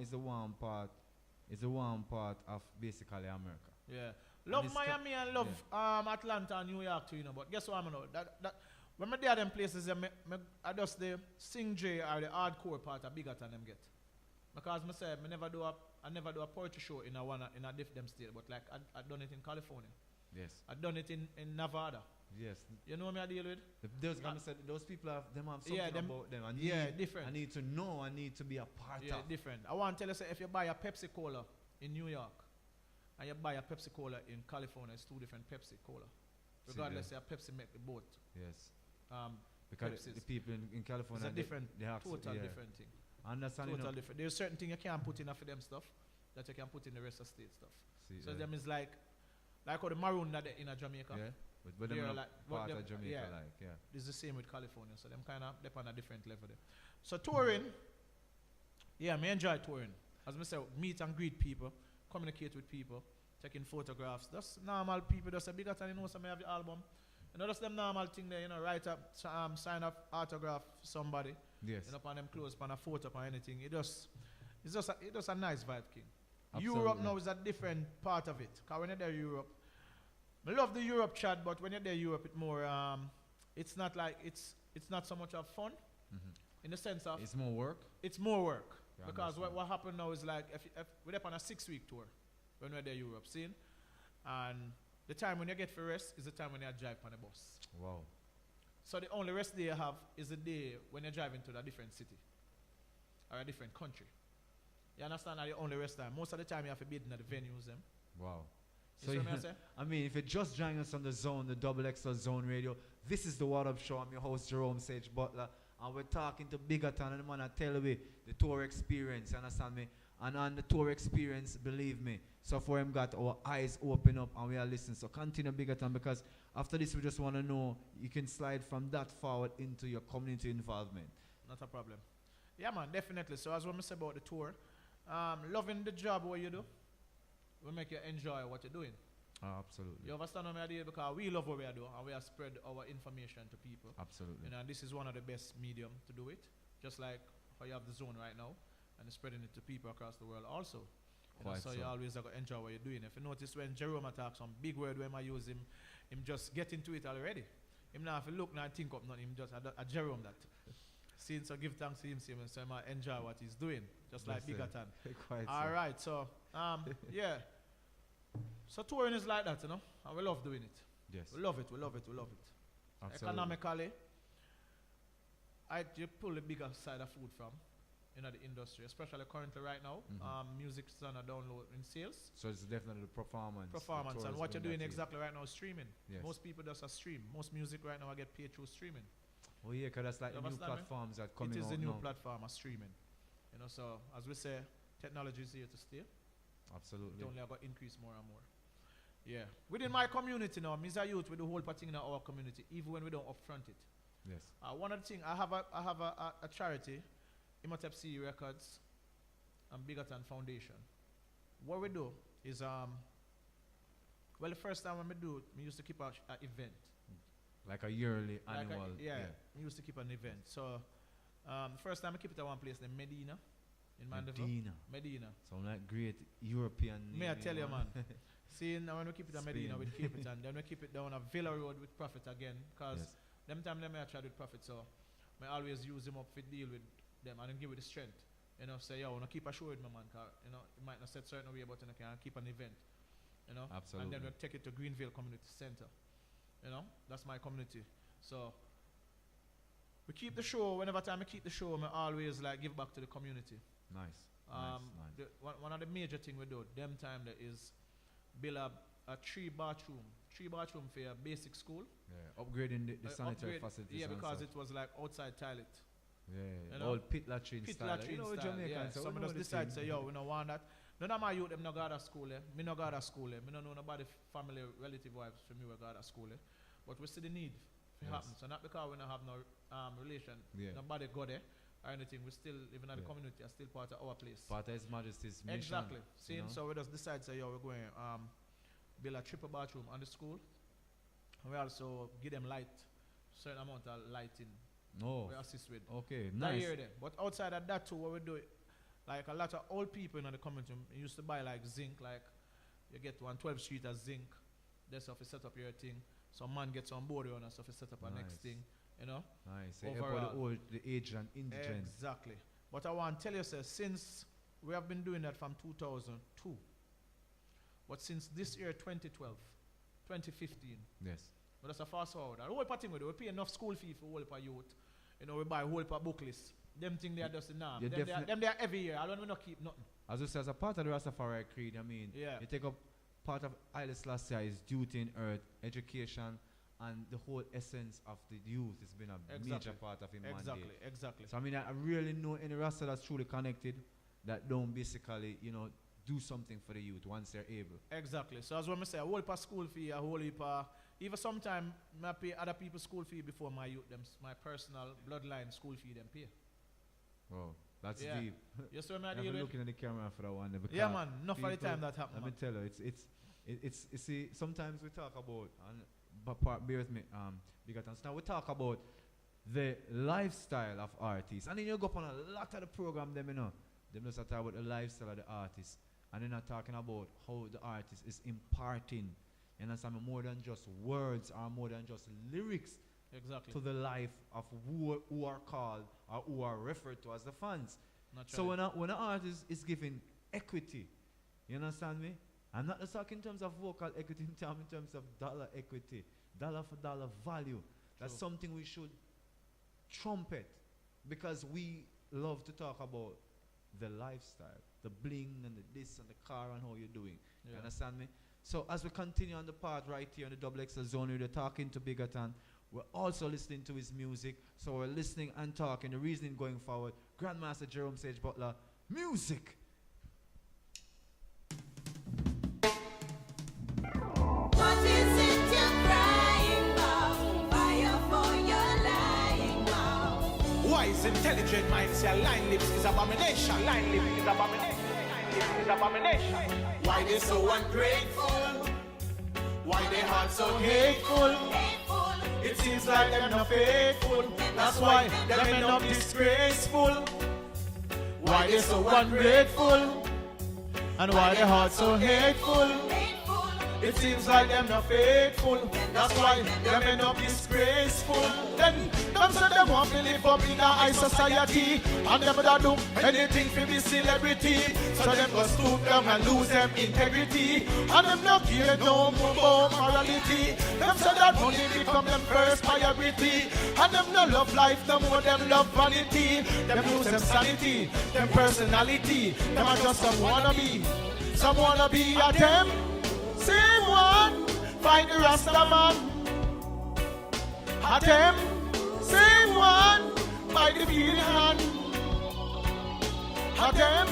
the warm part of basically America. Yeah. Love it's Miami and love Atlanta and New York too, But guess what I know? That when I there them places, I just the sing J or the hardcore part are bigger than them get. Because I say I never do a poetry show in a them state, but like I done it in California. Yes. I done it in Nevada. Yes. You know what I deal with? Those people have something Yeah, them- about them. different. I need to know. I need to be a part Yeah, of. different. I want to tell you, say, if you buy a Pepsi Cola in New York and you buy a Pepsi Cola in California, it's two different Pepsi Cola. See Regardless, a Pepsi make the both. Yes. Um, Because Pepsis. the people in California, It's a different, they have total yeah. different thing. Understand? Total different. There's certain thing you can't put in for them stuff that you can put in the rest of state stuff. So them is like how the maroon that they in a Jamaica. Yeah. But them They're are like- part them- of Jamaica, yeah. yeah. It's the same with California. So them kind of they're on a different level there. So touring, yeah, me enjoy touring. As I say, meet and greet people, communicate with people, taking photographs. That's normal people. That's a bigger time you know some have the album. You know, just them normal thing there, you know, write up, sign up, autograph somebody, Yes. you know, upon them clothes, upon a photo, upon anything. It's just a nice vibe, King. Absolutely. Europe now is a different part of it. Because when you're there, Europe, I love the Europe chat, but when you're there, Europe, it's more, it's not like, it's not so much of fun, in the sense of, It's more work. it's more work. Yeah, Because understand. what happened now is like, if we're up on a 6-week tour, when we're there, Europe, seeing? And the time when you get for rest is the time when you drive on the bus. Wow. So the only rest day you have is the day when you're driving to a different city or a different country. You understand? That the only rest time. Most of the time you have to be in the venues them. Wow. You see what I say? I mean, if you're just joining us on the Zone, the Double XL Zone Radio, this is the Waddup Show. I'm your host, Jerome Sage Butler, and we're talking to Biggaton, and the man I tell you the tour experience, you understand me? And on the tour experience, believe me, so for him got our eyes open up and we are listening. So continue, Biggaton, because after this we just want to know you can slide from that forward into your community involvement. Not a problem. Yeah, man, definitely. So as what I say about the tour, loving the job what you do will make you enjoy what you're doing. Absolutely. You understand what I do? Because we love what we do and we are spread our information to people. Absolutely. You know, and this is one of the best medium to do it. Just like how you have the zone right now and spreading it to people across the world also. You know, Quite so so. you always have to enjoy what you're doing. If you notice when Jerome attacks some big word when I use him just get into it already. Him now if you look now and think up nothing, him just a Jerome that. Since I give thanks to him, so I might enjoy what he's doing. Just like Biggaton. Quite All right, so yeah. So touring is like that, you know, and we love doing it. Yes. We love it. Absolutely. Economically, you pull the bigger side of food from, you know, the industry, especially currently right now. Music's on a download in sales. So it's definitely the performance. the Performance tour and is what you're bringing doing that to you. exactly right now is streaming. Yes. Most people just a stream. Most music right now I get paid through streaming. Oh yeah, because that's like You the new understand me? platforms that coming It is out the new now. platform of streaming. You know, so as we say, technology is here to stay. Absolutely. It only going to increase more and more. Yeah. Within my community now, me as a youth with the whole thing in our community, even when we don't upfront it. Yes. One of the things, I have a charity, Imhotep C Records and Biggaton Foundation. What we do is, well, the first time when we do it, we used to keep an event. Like a yearly Like annual. we used to keep an event. So, the first time we keep it at one place named Medina, in Mandeville. Medina. Sound like great European May I name, tell you, man. See, now when we keep it at Medina, Spain. we keep it, and then we keep it down a Villa Road with Prophet again, because Yes. them time them I tried with Prophet, so I always use him up to deal with them and then give it the strength. You know, say, yo, I keep a show with my man, cause, you know, it might not set certain way, but you know, can keep an event. You know? Absolutely. And then we take it to Greenville Community Center. You know, that's my community. So we keep the show, whenever time we keep the show, I always like give back to the community. Nice. The, one of the major thing we do, them time there is build a 3-bathroom for a basic school. Yeah. Upgrading the sanitary Upgrade- facilities. Yeah, and because stuff. it was like outside toilet. Yeah. you know, Old pit latrine Pit style. latrine You know, style, Jamaican, yeah. so Some we of know us the decide, thing. say, yo, we don't want that. None of my youth, them no go to school, eh. Me no go to school, eh. Me no know nobody family, relative wives for me we go to school, eh. But we see the need for Yes. happen. So not because we don't have no relation, Yeah. nobody go there or anything. We still, even in the Yeah. community, are still part of our place. Part of His Majesty's mission. Exactly. you See, know? so we just decide, say, yo, we're going build a triple bathroom on the school. And we also give them light, certain amount of lighting. Oh, We assist with. okay, That nice. year then. But outside of that too, what we do, like a lot of old people in the community used to buy like zinc, like you get 112 sheet of zinc. That's how you set up your thing. Some man gets on board on us, so you set up a next Nice. thing, you know. Nice. So help out the Overall. old, the aged and indigent. Exactly. But I want to tell you, sir, since we have been doing that from 2002, but since this year, 2012, 2015, Yes. but that's a fast forward. And the whole thing we do, we pay enough school fee for whole per youth. You know, we buy whole per book list. Them thing they are just the norm. You Them they are every year. I don't we not keep nothing. As you say, as a part of the Rastafari creed, I mean, Yeah. you take up part of Haile Selassie's duty in earth, education, and the whole essence of the youth has been a Exactly. major part of his mandate. Exactly. So I mean, I really know any Rasta that's truly connected that don't basically, you know, do something for the youth once they're able. Exactly. So as when I say, a whole per school fee, a whole heap even sometimes I pay other people's school fee before my youth, my personal bloodline school fee them pay. Wow, that's Yeah. deep. You see what I I've deal been with? looking at the camera for that one. Because Yeah, man. Enough for the people- time that happened. Let me tell you, it's you see, sometimes we talk about, and bear with me, Biggaton. So now we talk about the lifestyle of artists. And then you go up on a lot of the program, them, you know. Them just talk about the lifestyle of the artist. And then not talking about how the artist is imparting, you understand, more than just words or more than just lyrics to the life of who are called or who are referred to as the fans. So when an artist is given equity, you understand me? I'm not just talking in terms of vocal equity, in terms of dollar equity, dollar for dollar value. That's something we should trumpet, because we love to talk about the lifestyle, the bling and the this and the car and how you're doing. You understand me? So as we continue on the part right here on the Double XL Zone, we're talking to Biggaton. We're also listening to his music. So we're listening and talking. The reasoning going forward. Grandmaster Jerome Sage Butler, music. What is it you're crying about? Fire for your lying mouth. Wise, intelligent minds say line lips is abomination. Line lips is abomination. Line lips is abomination. Why they so ungrateful? Why they heart so hateful? It seems like them not faithful. That's why them end up disgraceful. Why they so ungrateful? And why they heart so hateful? It seems like them not faithful. That's why them end up disgraceful. Then them say them want to live up in a high society, and them that do anything for be celebrity. So them go stoop down and lose them integrity, and them not care no more about morality. Them say that money become them first priority, and them no love life no more, them love vanity. Them lose them sanity, them personality. Them are just some wannabe at them. Same one, find the Rasta man. At them, same one, by the feeling hand. At them,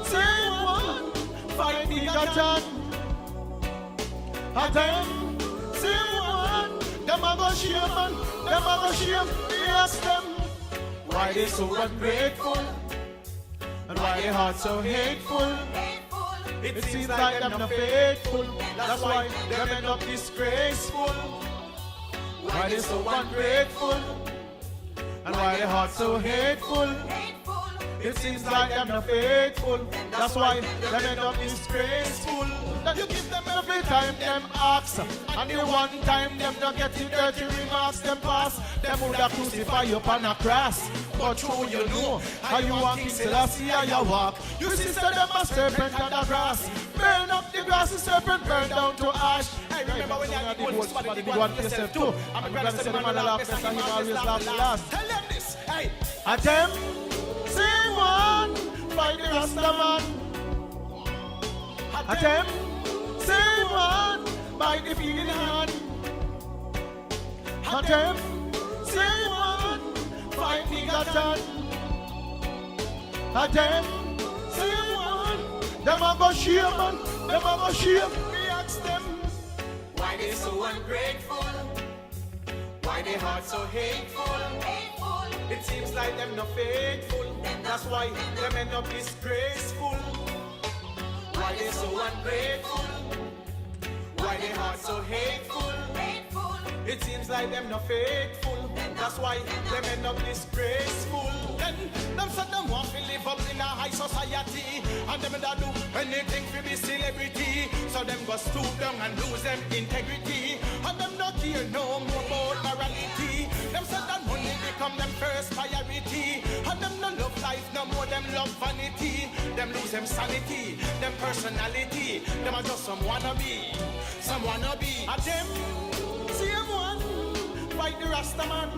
same one, find the Biggaton. At them, same one, them a go shame man, them a go shame. We ask them, why they so ungrateful, and why they heart so hateful. It seems like them not faithful. That's why them end up disgraceful. Why they so ungrateful, and why they heart so hateful. It seems like them not faithful. That's why them end up disgraceful. Then you give them every time them ask, and the one time them don't get the dirty remarks them pass. Them would have crucify you upon a cross. But true you know how you walk in Selassie how you walk. You see them a serpent and a grass. Burn up the grass, the serpent burn down to ash. Hey, remember when you had the gold, somebody did one for yourself too. I'm gonna say the man that laughs and he always laughs the last. Tell them this, hey. At them, same one, find the Rasta man. At them, same one, by the feeling hand. At them, same one, find the Biggaton. At them, same one, them a go shame man, them a go shame. We ask them, why they so ungrateful? Why they heart so hateful? It seems like them not faithful. That's why them end up disgraceful. Why they so ungrateful? Why they heart so hateful? It seems like them not faithful. That's why them end up disgraceful. Then them said them want to live up in a high society, and them that do anything to be celebrity. So them go stoop down and lose them integrity, and them not care no more about morality. Them said that money become them first priority, and them no love life no more, them love vanity. Them lose them sanity, them personality. Them are just some wannabe. At them, same one, fight the Rasta man.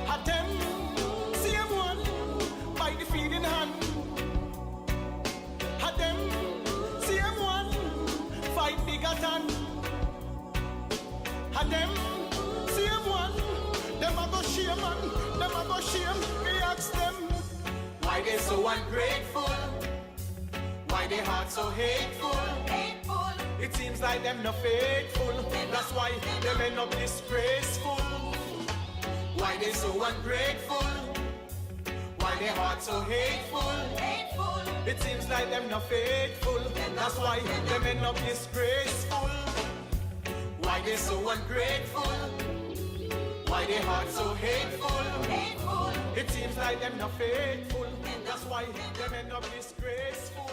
At them, same one, by the feeding hand. At them, same one, fight Biggaton. At them, same one, them a go shame man, them a go shame. We ask them, why they so ungrateful? Why they heart so hateful? It seems like them not faithful. That's why them end up disgraceful. Why they so ungrateful? Why they heart so hateful? It seems like them not faithful. That's why them end up disgraceful. Why they so ungrateful? Why they heart so hateful? It seems like them not faithful. That's why them end up disgraceful.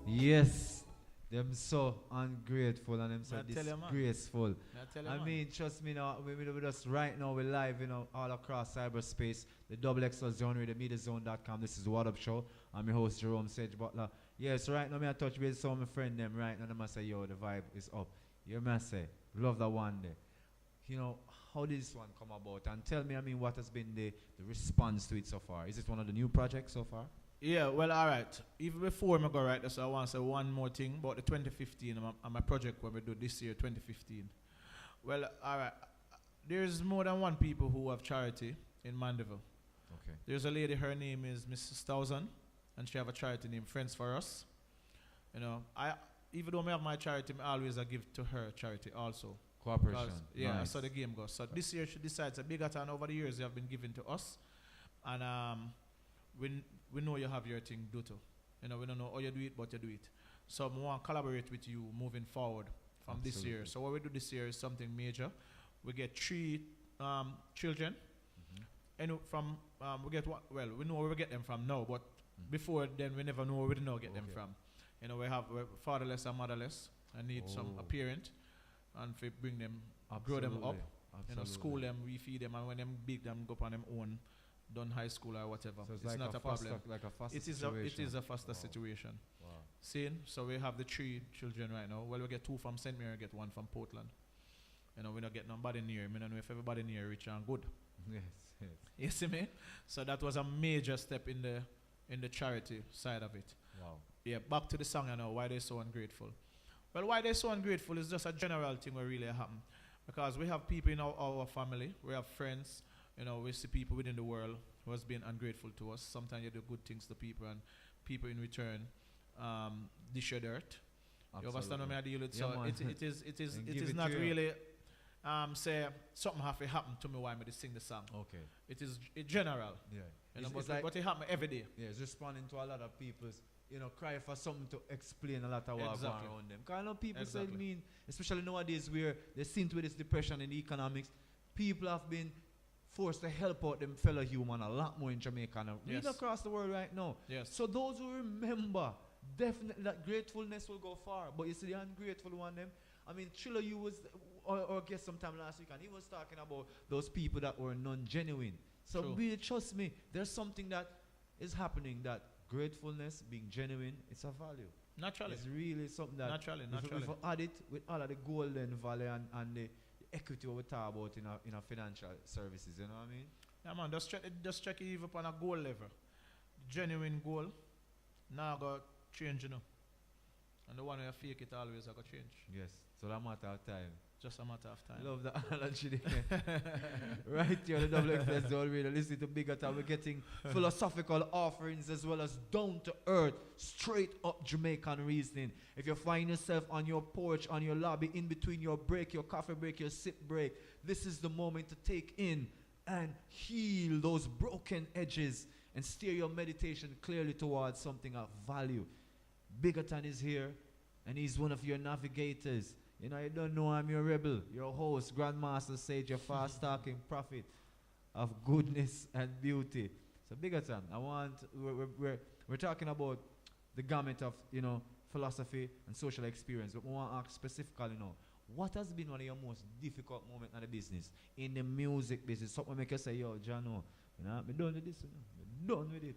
Yes, them so ungrateful and them so I tell you, man. disgraceful. I man. mean, trust me now, we just right now, we're live, all across cyberspace, the XXL Zone Radio, MediaZone.com. This is the Waddup Show. I'm your host, Jerome Sage Butler. Yes, right now, I touch base with some of my friend them right now. I say, yo, the vibe is up. You must say, love that one day. How did this one come about? And tell me, what has been the response to it so far? Is it one of the new projects so far? Yeah, well, all right. Even before I go right there, so I want to say one more thing about the 2015 and my project when we do this year, 2015. Well, all right. There's more than one people who have charity in Mandeville. Okay. There's a lady, her name is Mrs. Thousand, and she have a charity named Friends for Us. Even though I have my charity, I always give to her charity also. Cooperation. Yeah, nice. that's how the game goes. So this year she decides a Biggaton over the years they have been given to us. And we know you have your thing do too. We don't know how you do it, but you do it. So we want to collaborate with you moving forward from this year. So what we do this year is something major. We get 3 children. And from we get we know where we get them from now, but before then we never know where we don't get them from. We have fatherless and motherless. I need a parent and we bring them, grow them up, school them, we feed them, and when them big, them go up on them own, done high school or whatever. So it's like not a problem. Like a foster it is a foster situation. Wow. Seeing? So we have the 3 children right now. Well, we get 2 from St. Mary, get 1 from Portland. We don't get nobody near. I don't know if everybody near rich and good. Yes. You see me? So that was a major step in the charity side of it. Wow. Yeah, back to the song now, why they're so ungrateful. Well, why they're so ungrateful is just a general thing what really happen. Because we have people in our family, we have friends, we see people within the world who has been ungrateful to us. Sometimes you do good things to people and people in return dish your dirt. Absolutely. You understand what I deal with? So it is not really say something have to happen to me while I sing the song. Okay. It is general. Yeah. But it happen every day. Yeah, it's responding to a lot of people's cry for something to explain a lot of what's going around them. Because I know people say especially nowadays where they seem to with this depression in the economics, people have been forced to help out them fellow human a lot more in Jamaica and even across the world right now. Yes. So those who remember, definitely that gratefulness will go far. But you see the ungrateful one them, Triller, you was, or guess sometime last week, and he was talking about those people that were non-genuine. So really, trust me, there's something that is happening that gratefulness, being genuine, it's a value. Naturally. It's really something that naturally. If we add it with all of the golden valley and the equity we talk about in our financial services, you know what I mean? Yeah, man, just check it even upon a goal level. Genuine goal, now got change, And the one who fake it always got change. Yes, so that matter of time. Just a matter of time. Love that analogy there. Right here on the XXL Zone Radio, listening to Biggaton, we're getting philosophical offerings as well as down-to-earth, straight-up Jamaican reasoning. If you find yourself on your porch, on your lobby, in between your break, your coffee break, your sip break, this is the moment to take in and heal those broken edges and steer your meditation clearly towards something of value. Biggaton is here, and he's one of your navigators. You don't know I'm your rebel, your host, Grandmaster Sage, your fast-talking prophet of goodness and beauty. So Biggaton, we're talking about the gamut of, philosophy and social experience, but we want to ask specifically now, what has been one of your most difficult moments in the business, in the music business? Something make you say, yo, John, I'm done with this, I'm done with it.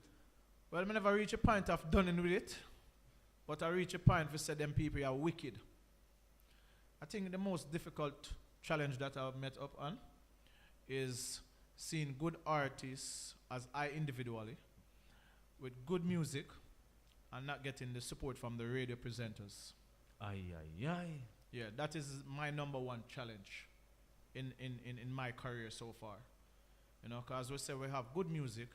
Well, I never reach a point of done with it, but I reach a point where say them people are wicked. I think the most difficult challenge that I've met up on is seeing good artists as I individually with good music and not getting the support from the radio presenters. Aye, aye, aye. Yeah, that is my number one challenge in my career so far. Because we say we have good music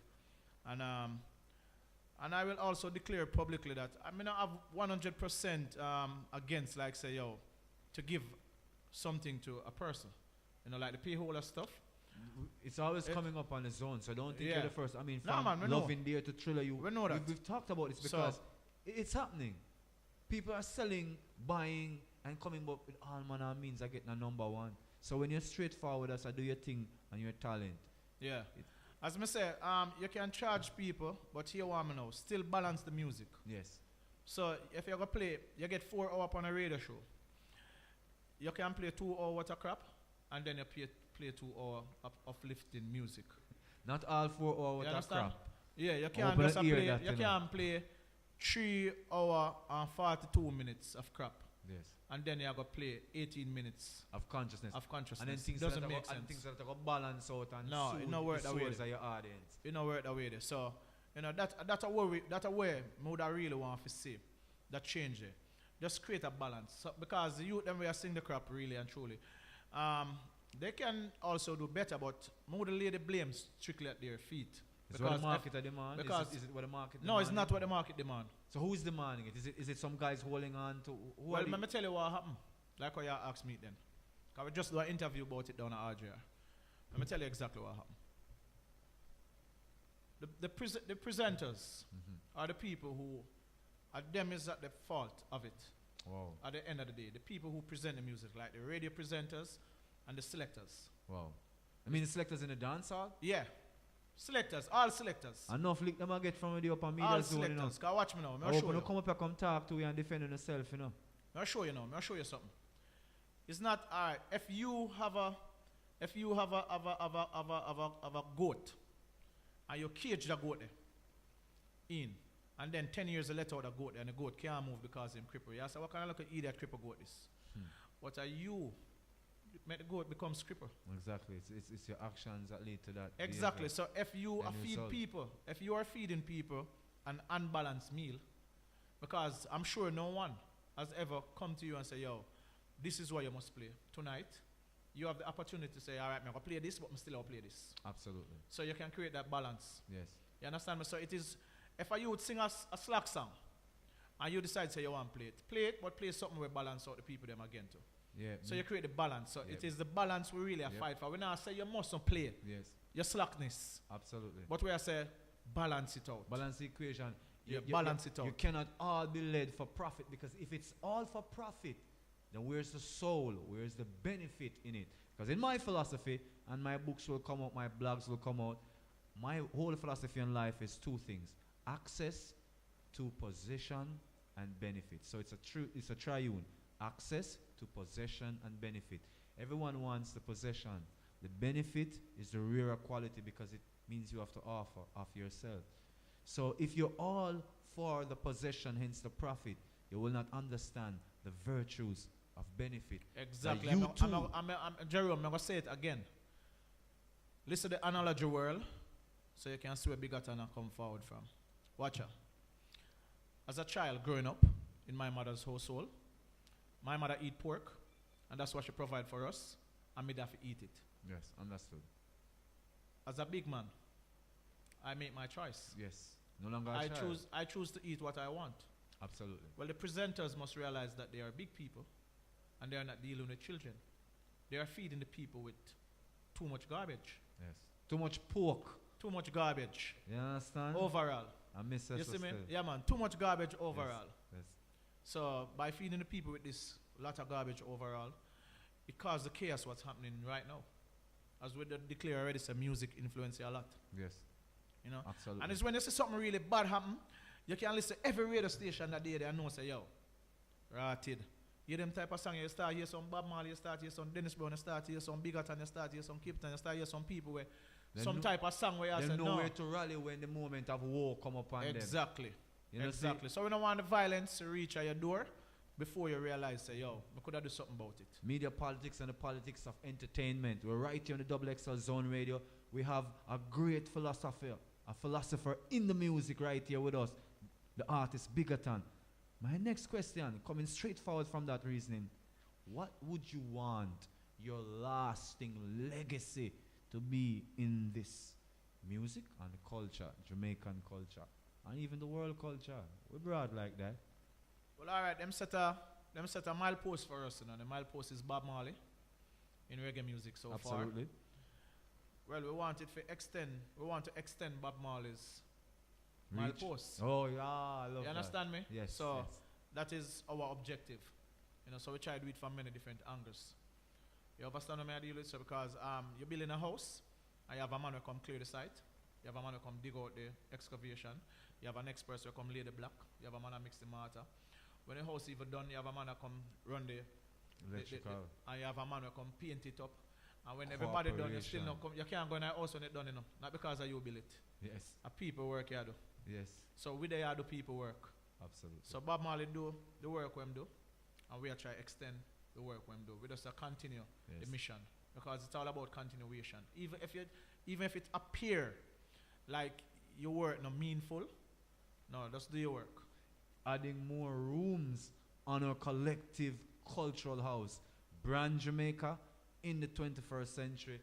and I will also declare publicly that I have 100% against to give something to a person. Like the pay holder stuff. It's always coming up on the zone, so don't think you're the first. From man, Loving Dear to Thriller, we know that. We've talked about this because it's happening. People are selling, buying, and coming up with all manner of means of getting a number one. So when you're straightforward as I do your thing and your talent. Yeah. As me say, you can charge people, but here what me know, still balance the music. Yes. So if you're gonna play, you get 4 hours on a radio show. You can play 2 hours what a crap, and then you play 2 hours of uplifting music. Not all 4 hours You are understand? crap. Yeah, you can't Open just the ear play. that, You you know. can play 3 hours and 42 minutes of crap, Yes. and then you gotta play 18 minutes Of consciousness. of consciousness. And then things doesn't that make and sense. things that are balance out and No, soothe it no work the that way. souls of your audience. You know where that way there. So, you know, that's a worry, that's a way I would really want to see that change there. Just create a balance. So, because the youth them we are sing the crap really and truly. They can also do better, but more the lady blames strictly at their feet. Is what the market demand? because- Is it what the market No, it's demanding? not what the market demand. So who is demanding it? Is it some guys holding on to who Well, are let me tell you what happened. Like what you asked me then. Because we just do an interview about it down at RJR. Let me tell you exactly what happened. The presenters are the people who, them is at the fault of it. Wow. At the end of the day, the people who present the music, like the radio presenters and the selectors. Wow. I mean the selectors in the dance hall? Yeah. Selectors, all selectors. Enough lick them I get from the upper media All zone, you know. selectors. Cause watch me now. I I'll hope show you you. come up here, come talk to you and defend yourself, you know. I'll show you now. I'll show you something. It's not alright. If you have a goat and you cage the goat there in, and then 10 years later the goat there, and the goat can't move because him cripple. You say, what kind of look at idiot cripple goat is? What are you make the goat becomes cripple? Exactly. It's your actions that lead to that. Exactly. behavior. So if you End feed result. people, if you are feeding people an unbalanced meal, because I'm sure no one has ever come to you and say, yo, this is what you must play tonight. You have the opportunity to say, all right, I'm going to play this, but I'm still going to play this. Absolutely. So you can create that balance. Yes. You understand me? So it is, if you would sing a slack song, and you decide to say you want to play it, but play something where balance out the people them again too. Yeah. So you create the balance. So Yeah. it is the balance we really Yeah. fight for. We now say you mustn't play Yes. your slackness, Absolutely. but we say balance it out. Balance the equation. Yeah, balance it out. You cannot all be led for profit, because if it's all for profit, then where's the soul? Where's the benefit in it? Because in my philosophy, and my books will come out, my blogs will come out, my whole philosophy in life is 2 things: access to possession and benefit. So it's a triune: access to possession and benefit. Everyone wants the possession. The benefit is the rarer quality, because it means you have to offer of yourself. So if you're all for the possession, hence the profit, you will not understand the virtues of benefit. Exactly. You too. Jerome, I'm going to say it again. Listen to the analogy world, so you can see where Biggaton come forward from. Watch out. As a child growing up in my mother's household, my mother eat pork, and that's what she provide for us, and me have to eat it. Yes, understood. As a big man, I make my choice. Yes. No longer a child. I choose to eat what I want. Absolutely. Well, the presenters must realize that they are big people, and they are not dealing with children. They are feeding the people with too much garbage. Yes. Too much pork. Too much garbage. You understand? Overall. I miss You us see me? still. Yeah, man. Too much garbage overall. Yes. So by feeding the people with this lot of garbage overall, it caused the chaos what's happening right now. As we declare already, it's a music influence a lot. Yes. You know? Absolutely. And it's when you see something really bad happen, you can listen to every radio station that day and know say, yo, rotted. Hear them type of song, you start hear some Bob Marley, you start hear some Dennis Brown, you start hear some Biggaton, you start hear some Kipton, you start hear some people where some type of song where you say, They know no. where to rally when the moment of war come upon them. Exactly. You know, Exactly. So we don't want the violence to reach at your door before you realize, say, yo, we could have do something about it. Media politics and the politics of entertainment. We're right here on the Double XL Zone Radio. We have a great philosopher in the music right here with us, the artist Biggaton. My next question, coming straight forward from that reasoning, what would you want your lasting legacy to be in this music and culture, Jamaican culture, and even the world culture? We're broad like that. Well, all right, them set a milepost for us. You know, the milepost is Bob Marley in reggae music so far. Absolutely. Well, we want it to extend. We want to extend Bob Marley's Reach. milepost. Oh, yeah, I love You that. understand me? Yes. So yes. that is our objective. You know, so we try to do it from many different angles. You understand what I deal with? So because you're building a house, and you have a man who come clear the site, you have a man who come dig out the excavation, you have an expert who come lay the block, you have a man who mix the mortar. When the house even done, you have a man who come run the Electrical. and you have a man who come paint it up. And when everybody done, you still not come, you can't go in the house when it's done, you know. Not because of you build it. Yes. A people work you do. Yes. So we there do people work. Absolutely. So Bob Marley do the work we do, and we are try to extend the work we do. We just continue the mission because it's all about continuation. Even if it appear like your work not meaningful, no, just do your work. Adding more rooms on our collective cultural house, Brand Jamaica in the 21st century,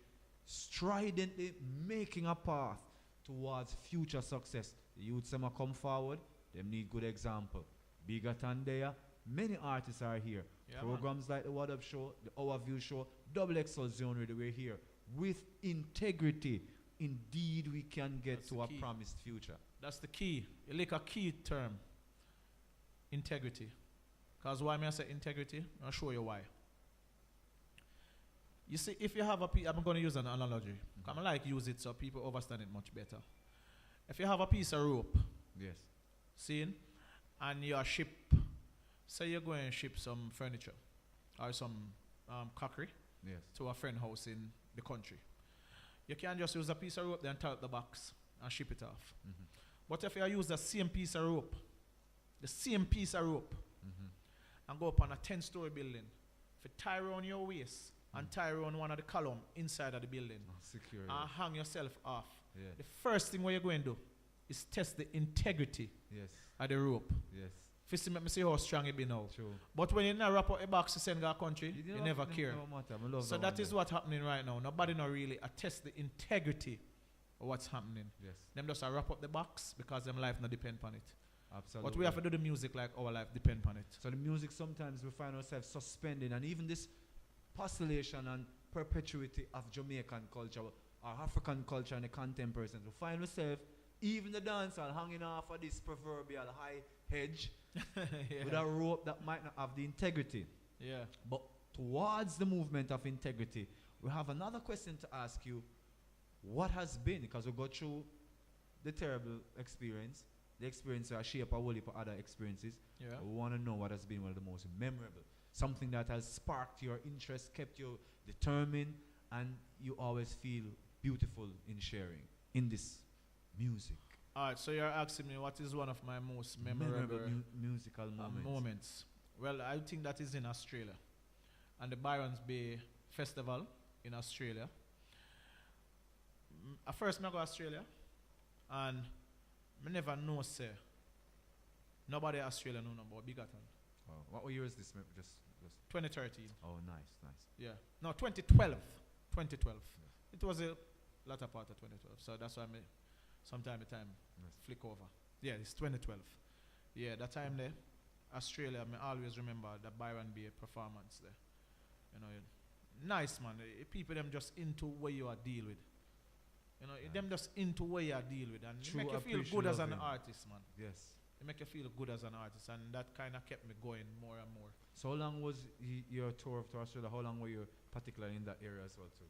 stridently making a path towards future success. The youths them come forward, them need good example. Biggaton there, many artists are here. Yeah, Programs like the Waddup show, the Our View show, Double XL Zone Radio, we're here. With integrity, indeed we can get That's to a key. promised future. That's the key. You like a key term. Integrity. Because why may I say integrity? I'll show you why. You see, if you have a piece, I'm going to use an analogy. I like use it so people understand it much better. If you have a piece of rope, Yes. seeing, and you're a ship, say you're going to ship some furniture or some crockery Yes. to a friend house in the country. You can't just use a piece of rope then tie up the box and ship it off. Mm-hmm. But if you use the same piece of rope, Mm-hmm. and go up on a 10-story building, if you tie around your waist and tie around one of the column inside of the building Secure. and hang yourself off, Yeah. the first thing what you're going to do is test the integrity Yes. of the rope. Yes. First, make me see how strong it be now. True. But when you not wrap up a box to send to a country, you never care. No matter. I love So that is what's happening right now. Nobody not really attest the integrity of what's happening. Yes. Them just wrap up the box because them life not depend on it. Absolutely. But we have to do the music like our life depend on it. So the music sometimes we find ourselves suspending, and even this postulation and perpetuity of Jamaican culture or African culture and the contemporary sense, we find ourselves even the dancehall hanging off of this proverbial high hedge with a rope that might not have the integrity. Yeah. But towards the movement of integrity, we have another question to ask you. What has been, because we go through the terrible experience, the experience that shape a whole heap of other experiences. Yeah. We want to know what has been one of the most memorable. Something that has sparked your interest, kept you determined, and you always feel beautiful in sharing in this music. All right, so you're asking me what is one of my most memorable musical moments. Well, I think that is in Australia. And the Byron's Bay Festival in Australia. At first, I go to Australia, and I never know, say, nobody in Australia know about Biggaton. Oh, what year is this? Just 2013. Oh, nice. Yeah. No, 2012. 2012. Yeah. It was a latter part of 2012. So that's why I sometime the time Yes. flick over. Yeah, it's 2012. Yeah, that time there, Australia, I always remember the Byron Bay performance there. You know, nice man. People them just into what you are deal with. You know, them just into what you are deal with, and it True make you feel appreciation good as of an him. artist, man. Yes. It make you feel good as an artist, and that kind of kept me going more and more. So how long was your tour to Australia? How long were you particularly in that area as well too?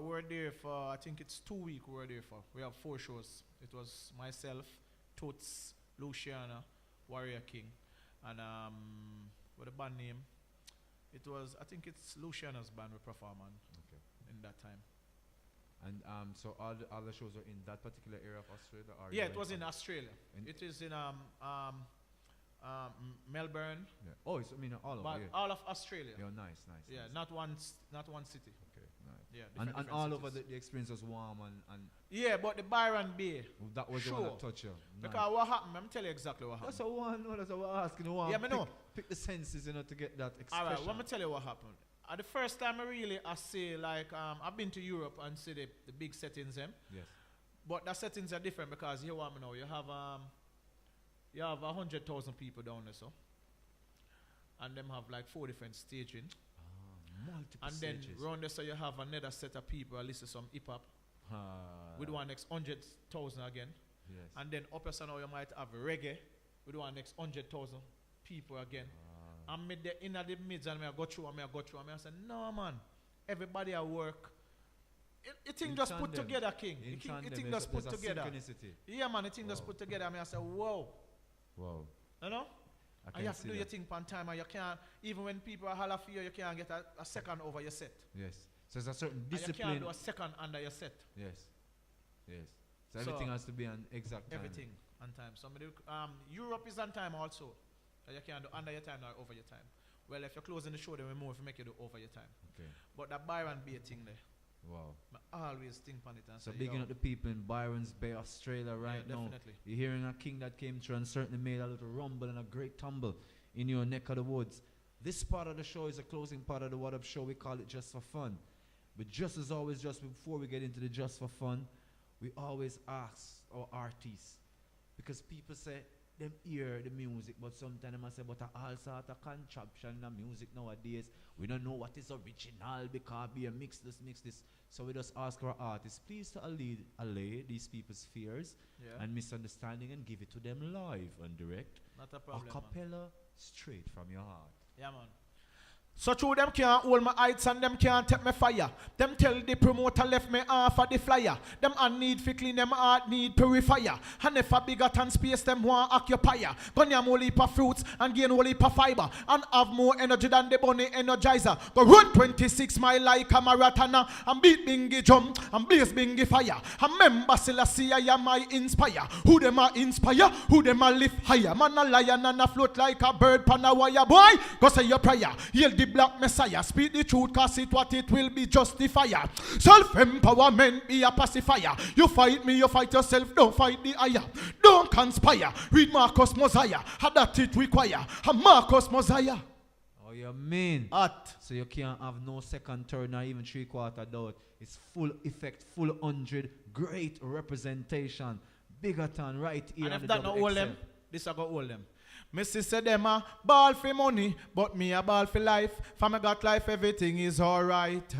We were there for, I think it's 2 weeks we were there for. We have 4 shows. It was myself, Toots, Luciana, Warrior King, and what the band name? It was, I think it's Luciana's band we perform on in that time. And so all the shows are in that particular area of Australia? Or Yeah, you it was went in Australia. in- It is in Melbourne, Yeah. Oh, it's, I mean, all but over. Yeah. all of Australia. Yeah, nice. Yeah, nice. not one city. Okay, nice. Yeah, And different all over cities. the experience was warm and Yeah, but the Byron Bay. that was the one Sure. that touched you. Nice. Because what happened, I'm tell you exactly what happened. That's a one. No, that's what we're asking. You want Yeah, me know. pick the senses, you know, to get that All expression. right, let me tell you what happened. The first time I say, like, I've been to Europe and see the big settings them. Yes. But the settings are different because here what me know, you have 100,000 people down there, so. And them have like 4 different staging. Multiple And then stages. round there, so you have another set of people that listen to some hip hop. With one next 100,000 again. Yes. And then up here, so now you might have reggae with one next 100,000 people again. I'm in the mids and I go through and I say, no man, everybody at work. It thing just put together, King. It thing just put together. Yeah, man, it thing just put together. I say, whoa. Wow. You know? And you have to do your thing on time, and you can't, even when people are holler for you, you can't get a second over your set. Yes. So there's a certain discipline. And you can't do a second under your set. Yes. Yes. So everything has to be on exact time. Everything on time. Europe is on time also. You can't do under your time or over your time. Well, if you're closing the show, then we move if make you do over your time. Okay. But that Byron Bay thing there. Wow. I always think on it and so say, bigging up the people in Byron's Bay, Australia right now. Definitely. You're hearing a king that came through and certainly made a little rumble and a great tumble in your neck of the woods. This part of the show is a closing part of the Waddup show. We call it Just for Fun. But just as always, just before we get into the Just for Fun, we always ask our artists, because people say them hear the music, but sometimes I say, but all sort of contraption in music nowadays. We don't know what is original because be a mix this. So we just ask our artists, please to allay these people's fears and misunderstanding and give it to them live and direct. Not a problem. A cappella straight from your heart. Yeah, man. So true, them can't hold my heights and them can't take me fire. Them tell the promoter left me off of the flyer. Them and need fi clean, them heart need purifier. And if a Biggaton space, them want occupier. Gun yam whole heap of fruits and gain whole heap of fiber. And have more energy than the bunny energizer. Go run 26 mile like a marathoner. And beat bingy jump and blaze bingy fire. And member Selassie I am my inspire. Who them a inspire? Who them a lift higher? Man a lion and a float like a bird pan a wire. Boy, go say your prayer. Heal the black messiah, speak the truth, cause it will be justifier. Self-empowerment be a pacifier. You fight me, you fight yourself, don't fight the higher. Don't conspire, read Marcus Mosiah, that it require, a Marcus Mosiah. Oh, you mean? At. So you can't have no second, third, or even three-quarter doubt. It's full effect, full 100, great representation. Biggaton right here. And if that not all them, this I got all them. Missy said them a ball for money, but me a ball for life. For me got life, everything is alright.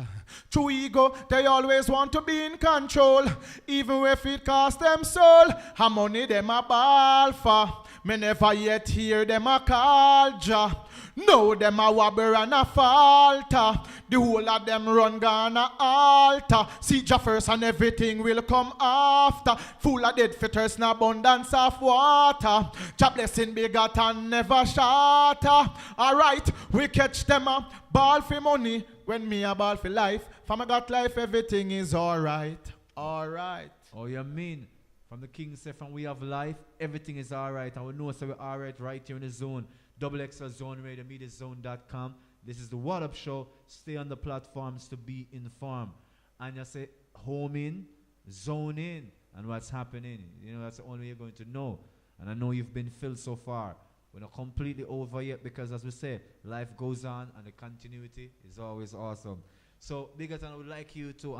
True ego, they always want to be in control, even if it cost them soul. A money them a ball for. Me never yet hear them a call Jah. No, them a wobber and a falter. The whole of them run gonna alter. See Jah first and everything will come after. Full of dead fitters and abundance of water. Jah blessing Biggaton never shatter. Alright, we catch them a ball for money when me a ball for life. For me got life, everything is alright. Alright. Oh, you mean? From the King say, from we have life, everything is alright. And we know so we're alright right here in the zone. XXL Zone Radio, MediaZone.com. This is the Waddup Show. Stay on the platforms to be informed. And you say, home in, zone in, and what's happening. You know, that's the only way you're going to know. And I know you've been filled so far. We're not completely over yet because, as we say, life goes on and the continuity is always awesome. So, Biggaton, I would like you to,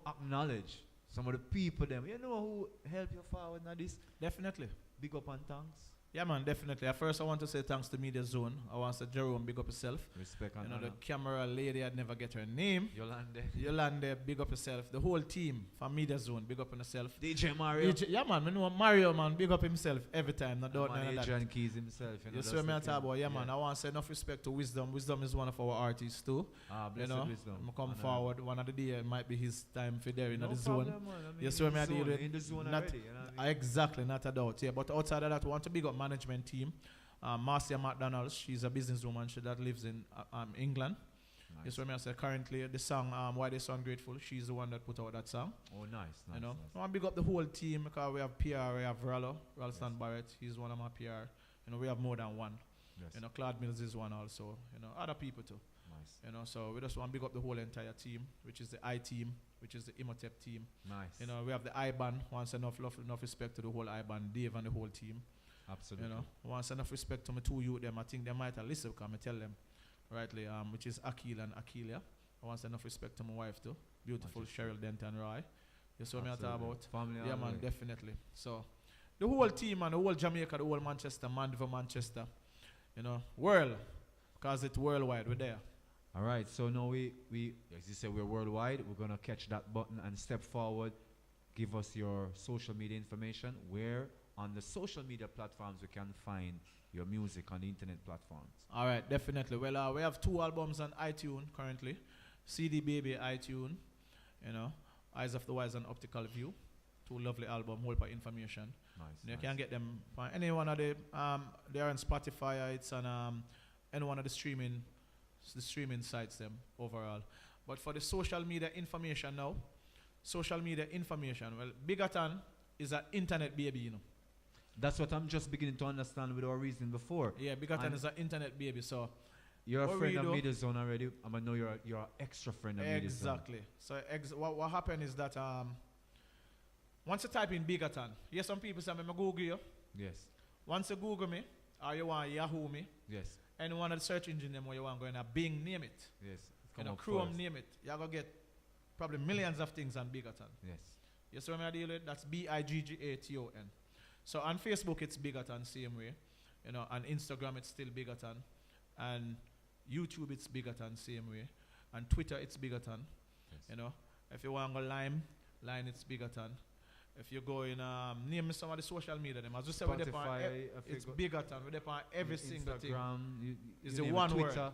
acknowledge some of the people them. You know who help you forward now this? Definitely. Big up and thanks. Yeah, man, definitely. At first, I want to say thanks to Media Zone. I want to say Jerome, big up yourself. Respect and you know, honor. the camera lady, I'd never get her name. Yolande, big up yourself. The whole team from Media Zone, big up on yourself. DJ Mario. Yeah, man, I know Mario, man, big up himself every time. No doubt, none of that. John Keys himself. You see me talk about, yeah, man. I want to say enough respect to Wisdom. Wisdom is one of our artists too. Blessed Wisdom. I'm come forward. One of the day it might be his time for there in the zone. You see me in the zone already. Exactly, not a doubt. Yeah, but outside of that, we want to big up management team. Marcia McDonald, she's a businesswoman that lives in England. Nice. You see me I said currently the song Why They So Ungrateful, she's the one that put out that song. Oh, nice. You know, nice. I want to big up the whole team because we have PR, we have Ralston Barrett, he's one of my PR. You know, we have more than one. Yes. You know, Claude Mills is one also. You know, other people too. Nice. You know, so we just want to big up the whole entire team, which is the I team, which is the Imhotep team. Nice. You know, we have the IBAN. Once enough love, enough respect to the whole IBAN, Dave and the whole team. Absolutely. You know, once enough respect to my two youth them. I think they might have listened because I tell them, rightly, which is Akil and Akilia. I want enough respect to my wife too, beautiful Cheryl Denton Roy. You saw me I talk about family. Yeah, man, definitely. So the whole team and the whole Jamaica, the whole Manchester, Mandeville, Manchester. You know, world, because it's worldwide. We're there. All right, so now we as you said, we're worldwide. We're going to catch that button and step forward. Give us your social media information. Where on the social media platforms we can find your music on the internet platforms. All right, definitely. Well, we have 2 albums on iTunes currently. CD Baby, iTunes, you know, Eyes of the Wise and Optical View. 2 lovely albums, whole for information. Nice. You can get them on any one of the, they are on Spotify, it's on any one of the streaming sites them overall. But for the social media information now, well, Biggaton is an internet baby, you know. That's what I'm just beginning to understand with our reason before. Yeah, Biggaton is an internet baby, so. You're a what friend we of do- Media Zone already. I know you're an extra friend of Media Zone. Exactly. So what happened is that once you type in Biggaton, yes, some people say, I'm Google you. Yes. Once you Google me, or you want Yahoo me, Yes. any one of the search engine them where you want going to Bing, name it. Yes. You Come know, up Chrome, first. name it. You're going to get probably millions of things on Biggaton. Yes. You see what I deal with? That's Biggaton. So on Facebook, it's Biggaton, same way. You know, on Instagram, it's still Biggaton. And YouTube, it's Biggaton, same way. And Twitter, it's Biggaton. Yes. You know, if you want to go Line, it's Biggaton. If you go in, name some of the social media, them. As we say, Spotify, it's Biggaton. We're on every single thing. Instagram, It's you the name it, one Twitter. word.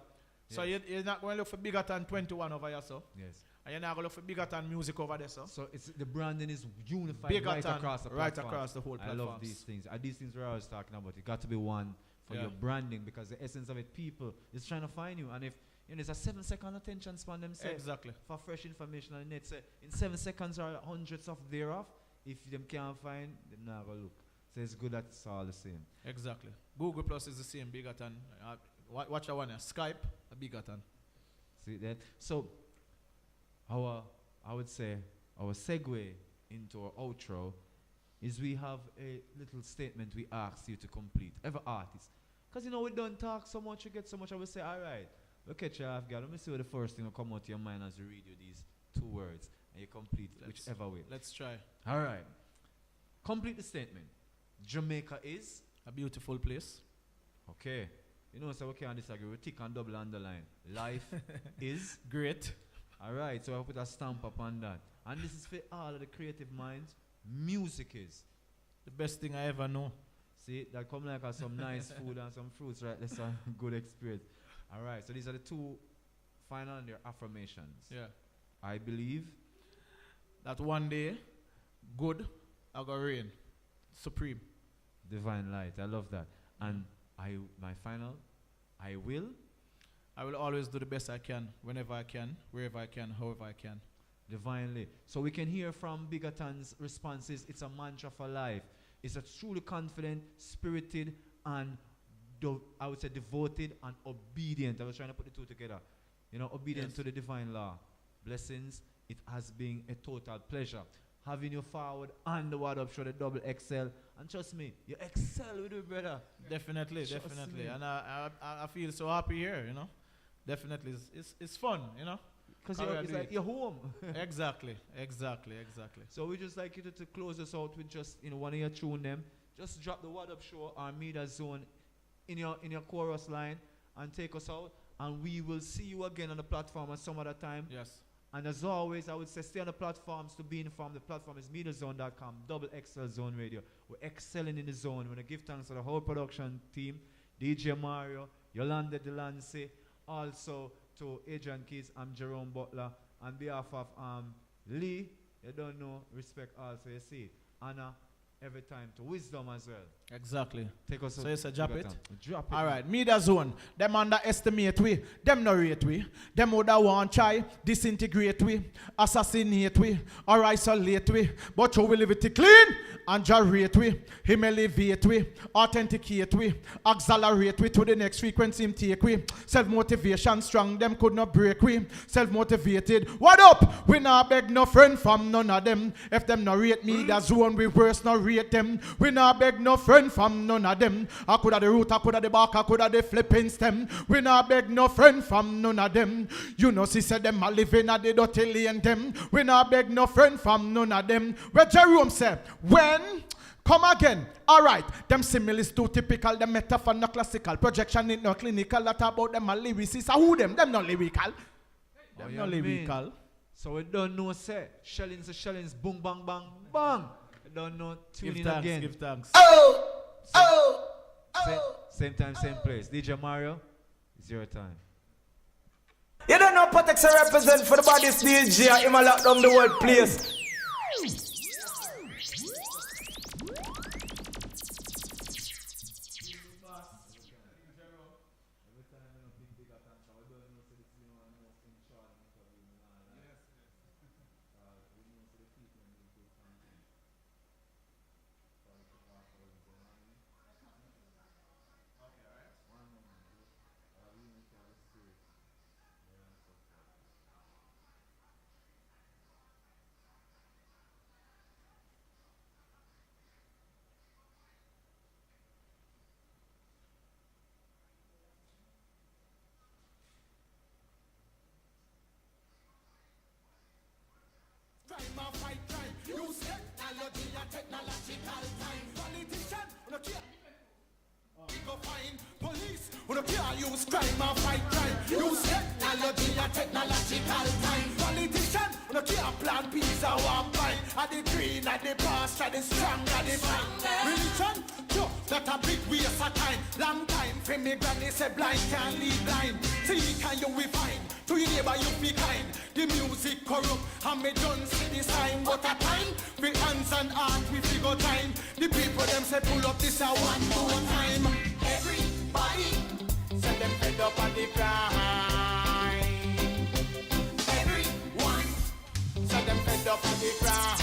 So Yes. you're not going to look for Biggaton 21 over here, so. Yes. And you're not going to look for Biggaton music over there, so. So it's the branding is unified right Biggaton, across the right platform. across the whole I love platforms. these things. These things we're always talking about. It got to be one for Yeah. your branding, because the essence of it, people is trying to find you. And if it's a 7-second attention span themselves Exactly. for fresh information on the net, say in 7 seconds or hundreds of thereof, if them can't find, them not gonna look. So it's good that it's all the same. Exactly. Google Plus is the same, Biggaton. Watch that one here. Skype, a Biggaton. See that? So I would say our segue into our outro is we have a little statement we ask you to complete. Every artist. Because we don't talk so much, you get so much, I would say, all right, we'll catch you off guard. Let me see what the first thing will come out to your mind as we read you these 2 words. And you complete whichever way. Let's try. All right. Complete the statement. Jamaica is? A beautiful place. Okay. So we can't disagree. We tick and double underline. Life is? Great. All right. So I put a stamp upon that. And this is for all of the creative minds. Music is? The best thing I ever know. See, that come like some nice food and some fruits, right? That's a good experience. All right. So these are the 2 final and their affirmations. Yeah. I believe That one day, good, I got rain. Supreme. divine light. I love that. And my final, I will always do the best I can, whenever I can, wherever I can, however I can. divinely. So we can hear from Biggaton's responses. It's a mantra for life. It's a truly confident, spirited, and I would say devoted and obedient. I was trying to put the 2 together. Obedient Yes. to the divine law. Blessings. It has been a total pleasure having you forward on the Waddup Show, the double XL. And trust me, you excel with it, brother. Definitely, Trust definitely. me. And I feel so happy here, Definitely. It's fun, Because How it's do like it? you're home. Exactly. So we just like you to close us out with just one of your tune them. Just drop the Waddup Show or Media Zone in your chorus line and take us out. And we will see you again on the platform at some other time. Yes. And as always, I would say stay on the platforms to be informed. The platform is MediaZone.com, double XL Zone Radio. We're excelling in the zone. We want to give thanks to the whole production team, DJ Mario, Yolanda Delancey, also to Adrian Keys. I'm Jerome Butler. On behalf of Lee, you don't know, respect also, you see. Anna, every time to wisdom as well. Exactly. Take us So out. you say drop it? Drop it. All right, Media Zone. Them underestimate we. Them no rate we. Them woulda want try disintegrate we, assassinate we, or isolate we. But you will live it clean and gyrate we. Him elevate we, authenticate we, accelerate we to the next frequency him take we. Self-motivation strong, them could not break we. Self-motivated. What up? We not beg no friend from none of them. If them no rate Media Zone, we worse not rate them. We not beg no friend from none of them. I could have the root, I could have the bark, I could have the flipping stem. We not beg no friend from none of them. See said them a living at the dirty lane them. We not beg no friend from none of them. Where Jerome said, when? Come again. All right. Them similes too typical. Them metaphor no classical. Projection is no clinical. That about them a lyricist. Who them? Them no lyrical. Them no lyrical. So we don't know, say, shellings, boom, bang, bang, bang. We don't know, tune Give in thanks, again. give thanks. Same time, same place. DJ Mario, it's your time. You don't know Patex represent for the baddest DJ. Him a lock down the world place. Use crime and fight crime. Use technology and technological time. Politician, no care plan peace or one fight. At the green, at the past, at the strong, at the fight. Religion, yo, that a big waste of time. Long time, for me granny say blind can't lead blind. See, can you we find? To your neighbor you be kind. The music corrupt, and me don't see the sign. But a time, for hands and heart, we figure time. The people them say pull up this a one more time. Everybody. Set them fed up on the grind. Everyone. Set them fed up on the grind.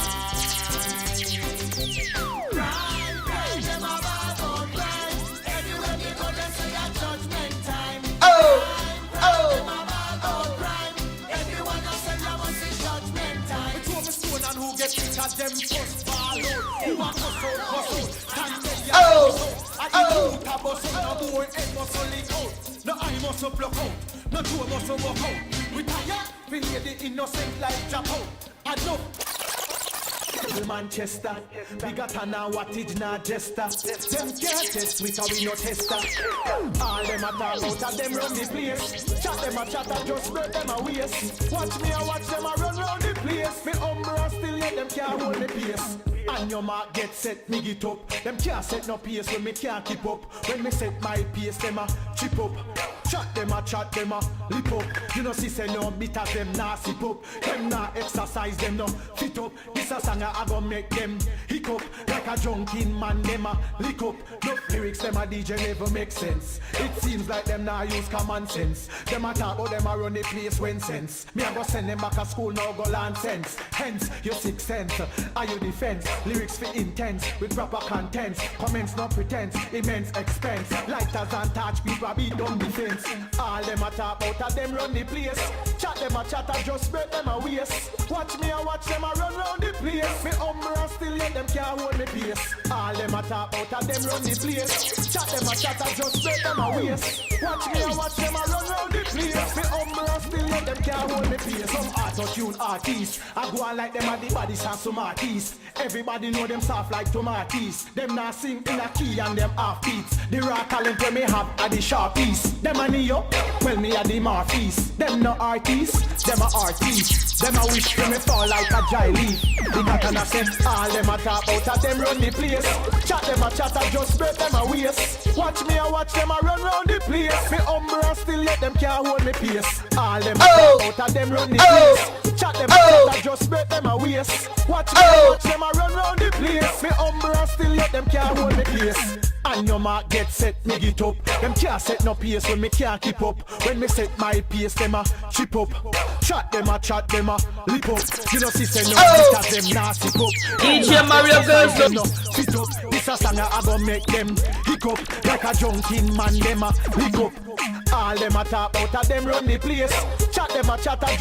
Grind, them about grind. Everywhere they go, they say a judgment time. Them about grind. Everyone else say I must see judgment time. We throw me stone and who get it at them first follow. Who a hustle, stand there. I eat a bus on a boy and muscle leak out. No eye muscle block out, no toe muscle walk out. We tired, we hear the innocent life drop out. I know. Manchester, Biggaton and Wattage now jester. Them can't test we we no tester. All them a talk out and them run the place. Chat them a chat and just spread them a waste. Watch me and watch them a run round the place. Me umbrella still yet them can't hold the pace. And your mark get set, me get up. Them can't set no pace when me can't keep up. When me set my pace, them a chip up. Chat them a lip up. You know see say no bitter them nah sip up. Them nah exercise them no fit up. This a song I go make them hiccup. Like a drunken man them a lick up. No lyrics them a DJ never make sense. It seems like them nah use common sense. Them a talk about them a run the place when sense. Me a go send them back to school now go learn sense. Hence your 6 cents are your defense. Lyrics for intense with proper contents. Comments no pretense, immense expense. Lighters and touch people beat down defense. All them a talk about them run the place. Chat them a chat and just spread them a waste. Watch me and watch them a run round the place. Me umbrella still yet them can't hold me pace. All them a talk about them run the place. Chat them a chat and just spread them a waste. Watch me and watch them a run round the place. Me umbrella still yet them can't hold me pace. Some auto-tune artists I go on like them at the body and some artists. Everybody know them soft like tomatoes. Them not sing in a key and them half beats. The raw talent when me have are the sharp piece. Them a neo, well me a the marfies. Them no artists, them a artists. Them a wish when me fall like a dry leaf. The Biggaton a say all them a talk about them run the place. Chat them a chat and just spread them a waste. Watch me and watch them a run round the place. Me umbrella still yet them can't hold me pace. All them a talk about them run the place. Chat them a chat and just spread them a waste. Watch me and watch them a run round the place. Me umbrella still yet them can't hold me pace. And your mark get set, me get up. Them can't set no pace when me can't keep up. When me set my pace, them a chip up. Chat them a lip up. You know see say no because them not sip up. DJ Mario girls no fit up. This a song I go make them hiccup. Like a drunken man them a lick up. All them a talk about them run the place. Chat them a chat and